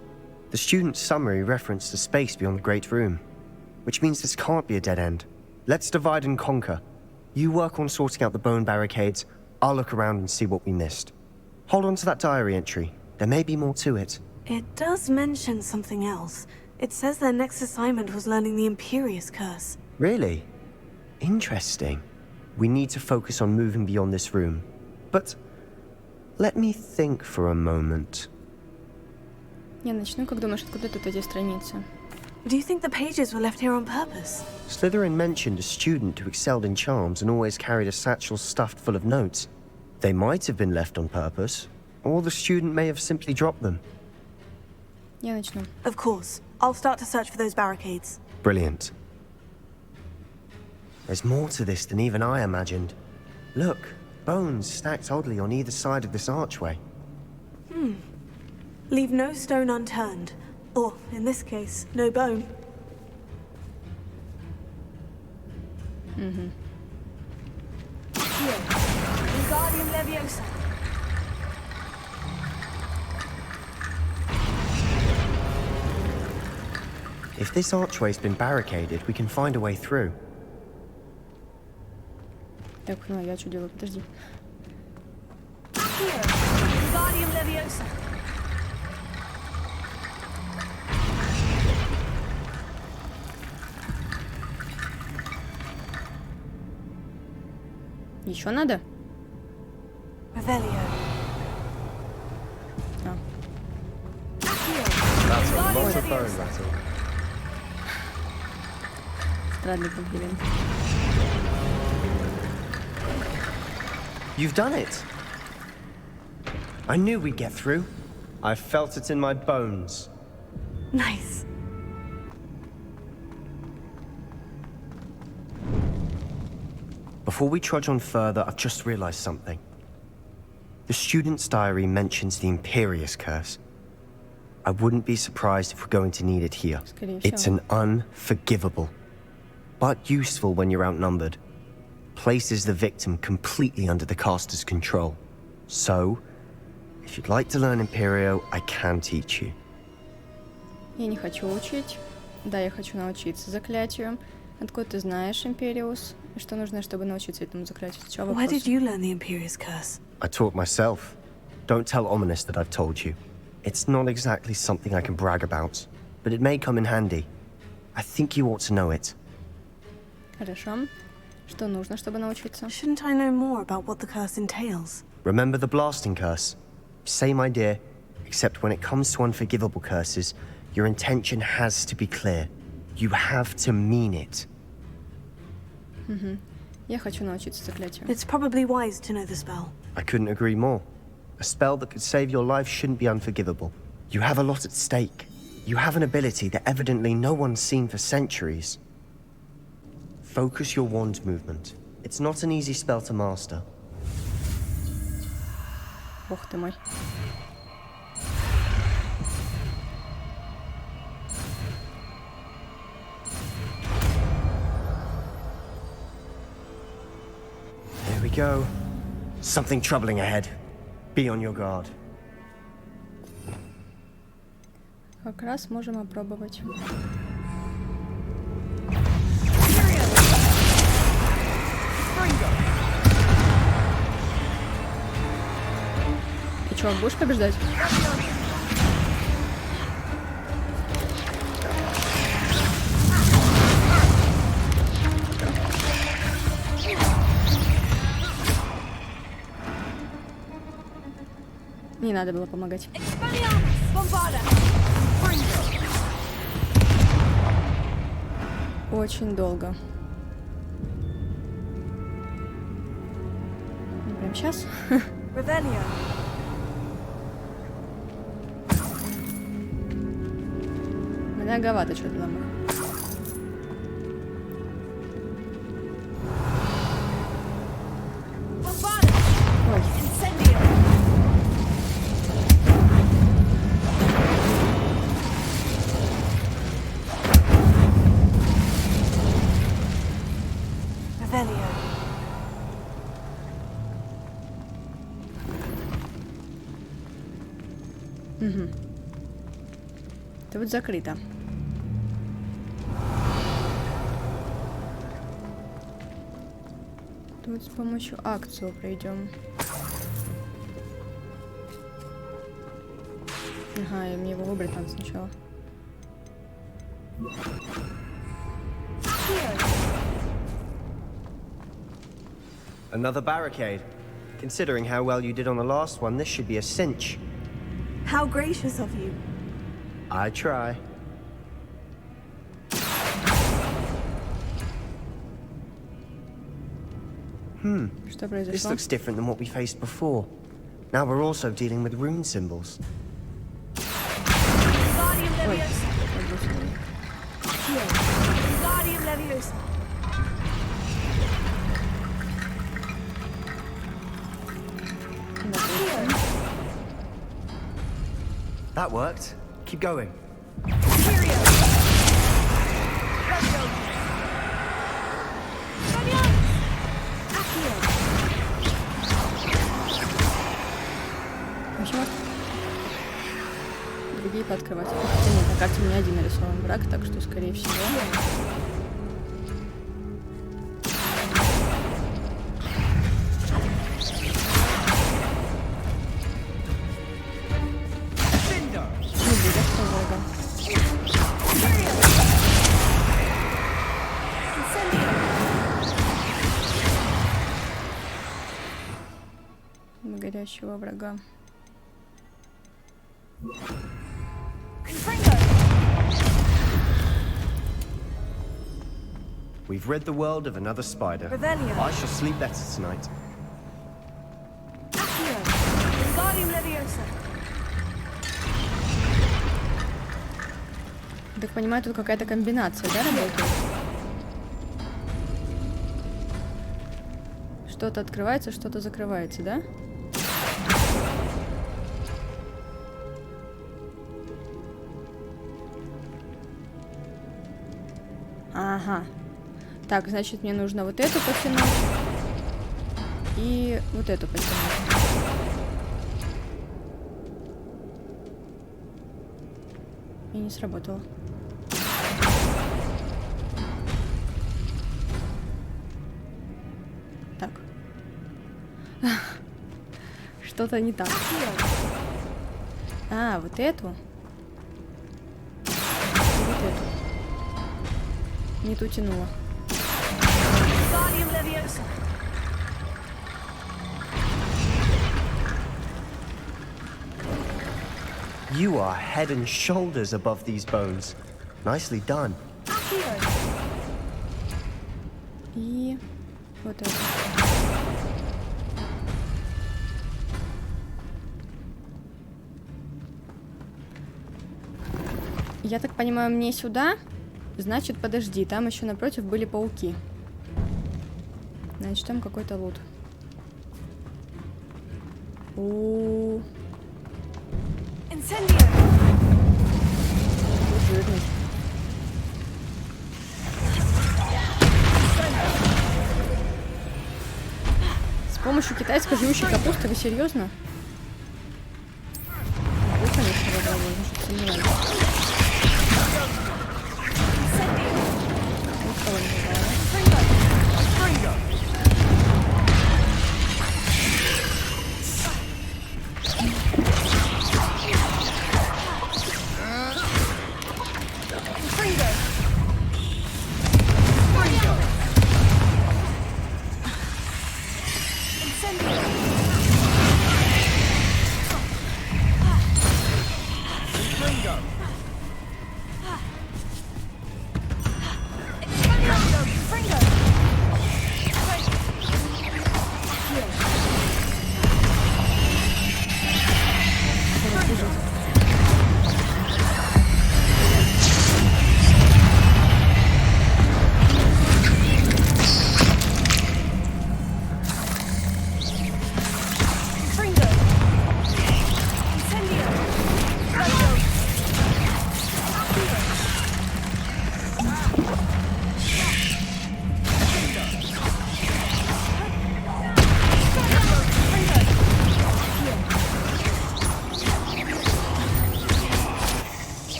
The student's summary referenced the space beyond the Great Room, which means this can't be a dead end. Let's divide and conquer. You work on sorting out the bone barricades, I'll look around and see what we missed. Hold on to that diary entry. There may be more to it. It does mention something else. It says their next assignment was learning the Imperius Curse. Really? Interesting. We need to focus on moving beyond this room. But let me think for a moment. Я начну, как думаешь, откуда тут эти страницы? Do you think the pages were left here on purpose? Slytherin mentioned a student who excelled in charms and always carried a satchel stuffed full of notes. They might have been left on purpose, or the student may have simply dropped them. Я начну. Of course. I'll start to search for those barricades. Brilliant. There's more to this than even I imagined. Look, bones stacked oddly on either side of this archway. Leave no stone unturned. Or, in this case, no bone. Угу. Wingardium Leviosa. If this archway's been barricaded, we can find a way through. Так, ну я что делаю? Подожди. Wingardium Leviosa. Еще надо? Revelio. А. That's a lot of bone rattle. Странный комплимент. You've done it. I knew we'd get through. I felt it in my bones. Nice. Before we trudge on further, I've just realized something. The student's diary mentions the Imperious Curse. I wouldn't be surprised if we're going to need it here. It's an unforgivable, but useful when you're outnumbered. Places the victim completely under the caster's control. So, if you'd like to learn Imperio, I can teach you. Я не хочу учить. Да, я хочу научиться заклятию. Откуда ты знаешь Империус? И что нужно, чтобы научиться этому заклятию? Сначала Where вопрос. did you learn the Imperious Curse? I taught myself. Don't tell Ominous that I've told you. It's not exactly something I can brag about, but it may come in handy. I think you ought to know it. Хорошо. Что нужно, чтобы научиться? Shouldn't I know more about what the curse entails? Remember the blasting curse? Same idea, except when it comes to unforgivable curses, your intention has to be clear. You have to mean it. Я хочу научиться заклятию. It's probably wise to know the spell. I couldn't agree more. A spell that could save your life shouldn't be unforgivable. You have a lot at stake. You have an ability that evidently no one's seen for centuries. Focus your wand movement. It's not an easy spell to master. Бог ты мой. There we go. Something troubling ahead. Be on your guard. Как раз можем опробовать. Ты чё, будешь побеждать? Не надо было помогать. Очень долго. Ну, прям сейчас. Многовато что-то нам. Угу. Тут закрыто. Тут с помощью акцию пройдем. Ага, и мне его выбрать надо сначала. Another barricade. Considering how well you did on the last one, this should be a cinch. How gracious of you. I try. Что произошло? This looks different than what we faced before. Now we're also dealing with rune symbols. That worked. Keep going. Почему? Другие пооткрывать. Хотя нет, на карте у меня один нарисован враг, так что, скорее всего... Горящего врага. We've rid the world of another spider. I shall sleep better tonight. Так понимаю, тут какая-то комбинация, да, работает? Что-то открывается, что-то закрывается, да? Ага. Так, значит, мне нужно вот эту потянуть. И вот эту потянуть. И не сработало. Так. Что-то не так. А, вот эту. Вот эту. Не ту тянула. You are head and shoulders above these bones. Nicely done. И вот это. Я так понимаю, мне сюда? Значит, подожди, там еще напротив были пауки. Значит, там какой-то лут. У-у-у. Жирный. С помощью китайской живущей капусты, вы серьезно? Вы, конечно, добровольно, чтобы сомневались. Никого не бывало.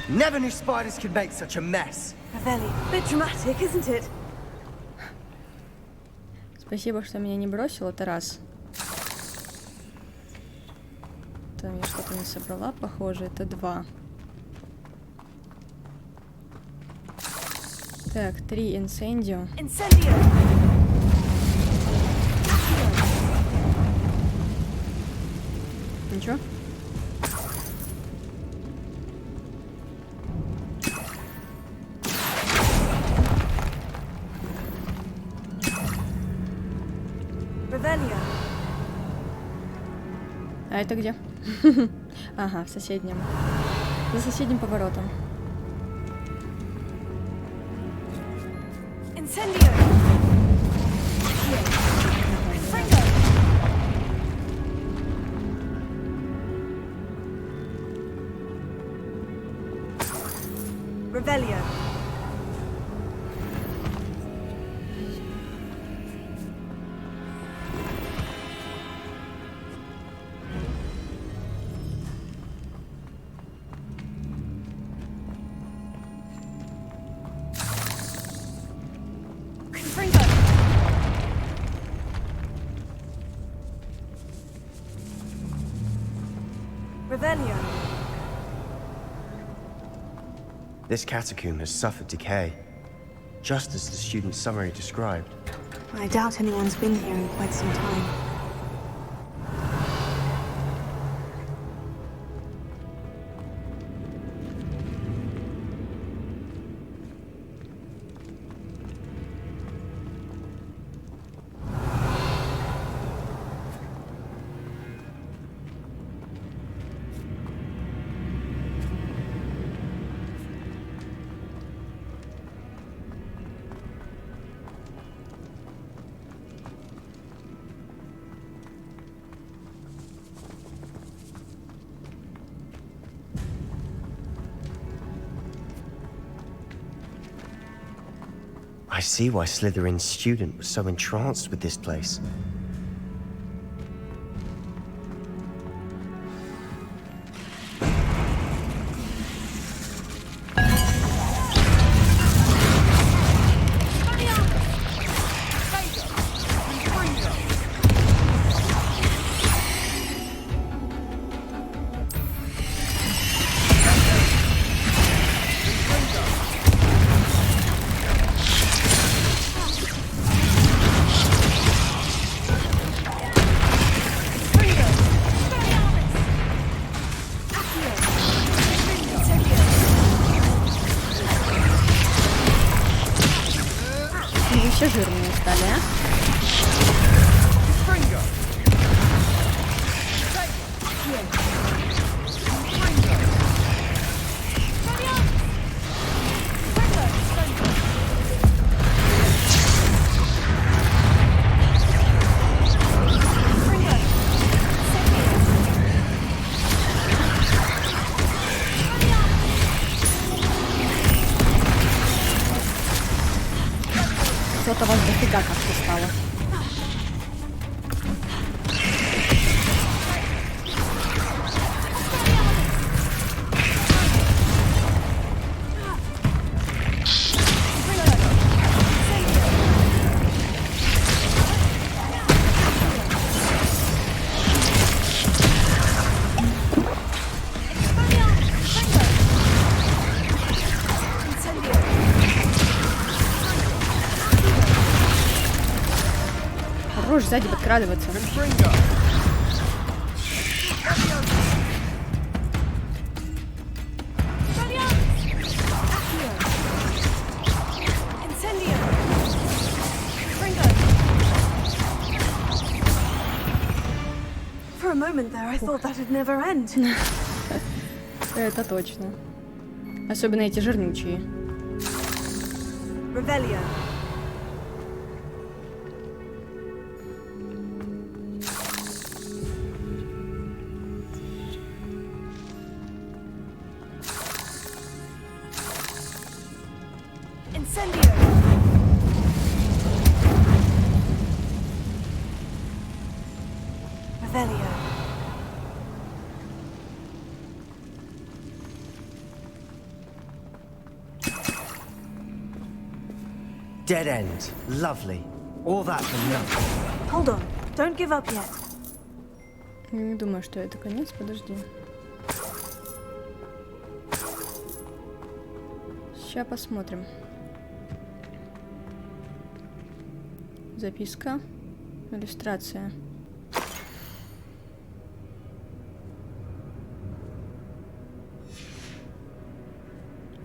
Never knew spiders could make such a mess. Very bit dramatic, isn't it? Спасибо, что меня не бросил, это раз. Там я что-то не собрала, похоже, это два. Так, 3 инсендио. Ничего? А это где? Ага, в соседнем. За соседним поворотом. Revelio. Revelio. This catacomb has suffered decay, just as the student's summary described. I doubt anyone's been here in quite some time. I see why Slytherin's student was so entranced with this place. Еще жирные стали, а? Что-то вас дофига как-то стало. Хорош сзади подкрадываться. For a moment there, I thought that'd never end. Это точно. Особенно эти жирнючие. Revelio. Incendio. Revelio. Dead end. Lovely. All that for nothing. Hold on. Don't give up yet. Не думаю, что это конец. Подожди. Сейчас посмотрим. Записка. Иллюстрация.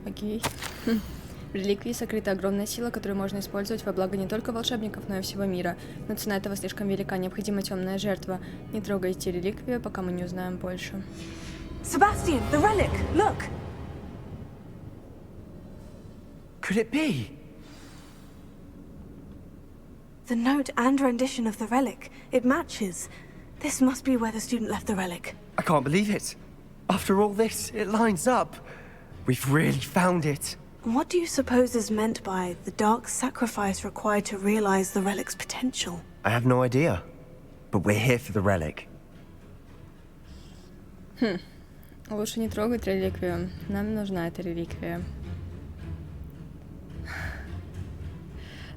Окей. В реликвии сокрыта огромная сила, которую можно использовать во благо не только волшебников, но и всего мира. Но цена этого слишком велика. Необходима темная жертва. Не трогайте реликвию, пока мы не узнаем больше. Sebastian, the relic! Look! Could it be? The note and rendition of the relic. It matches. This must be where the student left the relic. I can't believe it. After all this, it lines up. We've really found it. What do you suppose is meant by the dark sacrifice required to realize the relic's potential? I have no idea. But we're here for the relic. Лучше не трогать реликвию. Нам нужна эта реликвия.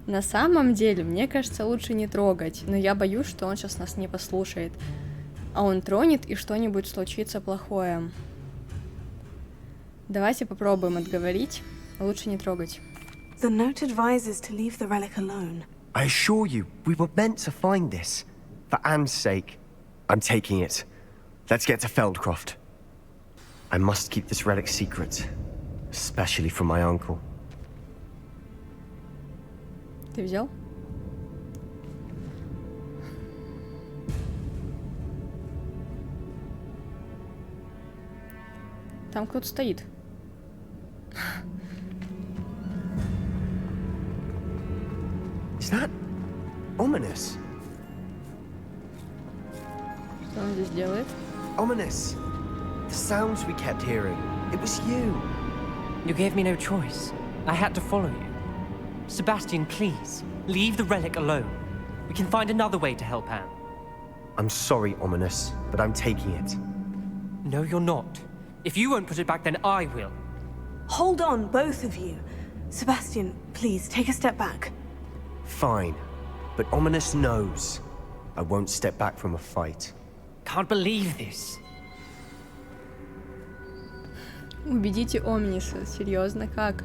На самом деле, мне кажется, лучше не трогать. Но я боюсь, что он сейчас нас не послушает. А он тронет, и что-нибудь случится плохое. Давайте попробуем отговорить. Лучше не трогать. The note advises to leave the relic alone. I assure you, we were meant to find this. For Anne's sake, I'm taking it. Let's get to Feldcroft. I must keep this relic secret, especially from my uncle. Ты взял? Там кто-то стоит. Is that ominous? Что он здесь делает? Ominous. The sounds we kept hearing. It was you. You gave me no choice. I had to follow you. Sebastian, please, leave the relic alone. We can find another way to help Anne. I'm sorry, Ominous, but I'm taking it. No, you're not. If you won't put it back, then I will. Hold on, both of you. Sebastian, please, take a step back. Fine. But Ominous knows. I won't step back from a fight. Can't believe this. Убедите Омниса. Серьезно, как?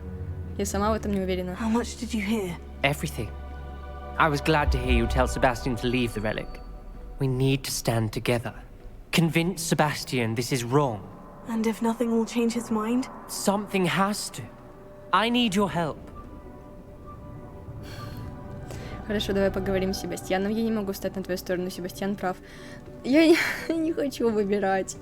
Я сама в этом не уверена. How much did you hear? Everything. I was glad to hear you tell Sebastian to leave the relic. We need to stand together. Convince Sebastian this is wrong. And if nothing will change his mind? Something has to. I need your help. Хорошо, давай поговорим с Себастьяном. Я не могу встать на твою сторону, Себастьян прав. Я не хочу выбирать.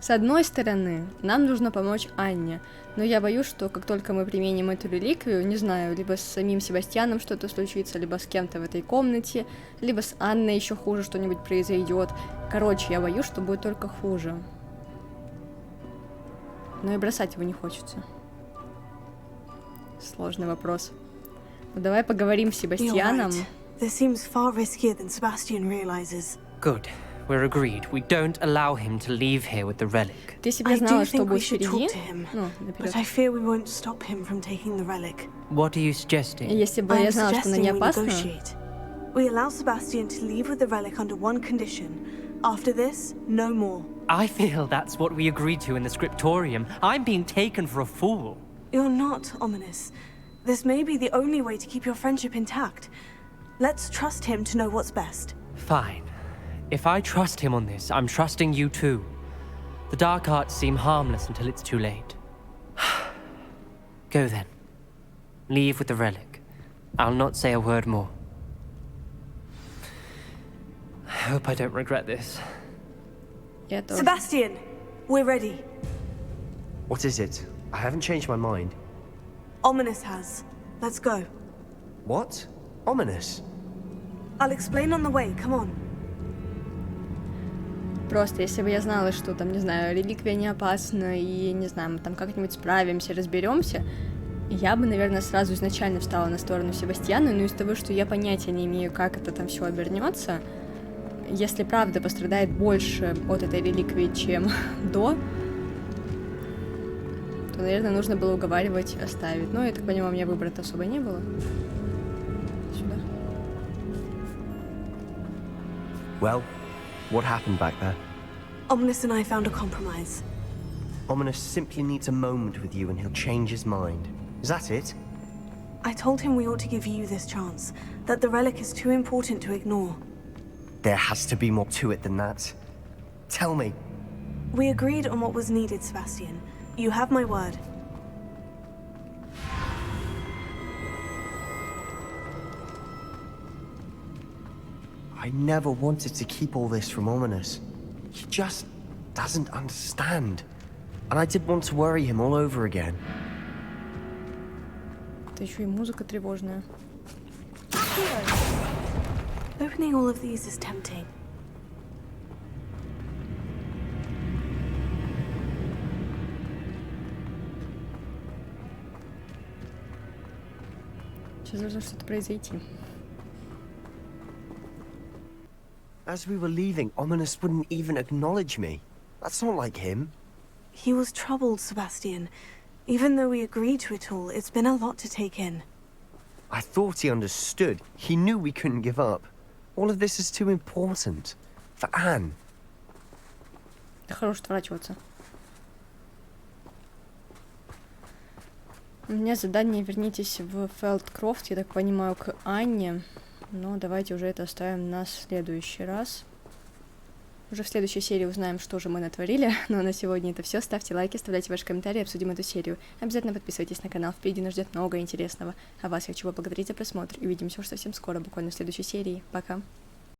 С одной стороны, нам нужно помочь Анне, но я боюсь, что как только мы применим эту реликвию, не знаю, либо с самим Себастьяном что-то случится, либо с кем-то в этой комнате, либо с Анной еще хуже что-нибудь произойдет. Короче, я боюсь, что будет только хуже. Но и бросать его не хочется. Сложный вопрос. Ну, давай поговорим с Себастьяном. This seems far riskier than Sebastian realizes. Good. We're agreed. We don't allow him to leave here with the relic. Ты себе знала, что будет впереди? But I fear we won't stop him from taking the relic. What are you suggesting? Если бы я знала, что она не опасна. We allow Sebastian to leave with the relic under one condition. After this, no more. I feel that's what we agreed to in the scriptorium. I'm being taken for a fool. You're not, Ominous. This may be the only way to keep your friendship intact. Let's trust him to know what's best. Fine. If I trust him on this, I'm trusting you too. The dark arts seem harmless until it's too late. Go then. Leave with the relic. I'll not say a word more. I hope I don't regret this. Sebastian, we're ready. What is it? I haven't changed my mind. Ominous has. Let's go. What? Ominous? I'll explain on the way. Come on. Просто, если бы я знала, что там, не знаю, реликвия не опасна, и, не знаю, мы там как-нибудь справимся, разберемся, я бы, наверное, сразу изначально встала на сторону Себастьяна, но из того, что я понятия не имею, как это там все обернется, если правда пострадает больше от этой реликвии, чем до, то, наверное, нужно было уговаривать оставить. Но, я так понимаю, у меня выбора-то особо не было. Сюда. Well, what happened back there? Ominous and I found a compromise. Ominous simply needs a moment with you and he'll change his mind. Is that it? I told him we ought to give you this chance, that the relic is too important to ignore. There has to be more to it than that. Tell me. We agreed on what was needed, Sebastian. You have my word. I never wanted to keep all this from Ominous. He just doesn't understand. And I didn't want to worry him all over again. Это еще и музыка тревожная. Opening all of these is tempting. Сейчас должно что-то произойти. As we were leaving, Ominous wouldn't even acknowledge me. That's not like him. He was troubled, Sebastian. Even though we agreed to it all, it's been a lot to take in. I thought he understood. He knew we couldn't give up. All of this is too important. For Anne. Хорош отворачиваться. У меня задание вернитесь в Фелдкрофт, я так понимаю, к Анне. Но давайте уже это оставим на следующий раз. Уже в следующей серии узнаем, что же мы натворили. Ну а на сегодня это все. Ставьте лайки, оставляйте ваши комментарии, обсудим эту серию. Обязательно подписывайтесь на канал, впереди нас ждет много интересного. А вас я хочу поблагодарить за просмотр. И увидимся уже совсем скоро, буквально в следующей серии. Пока.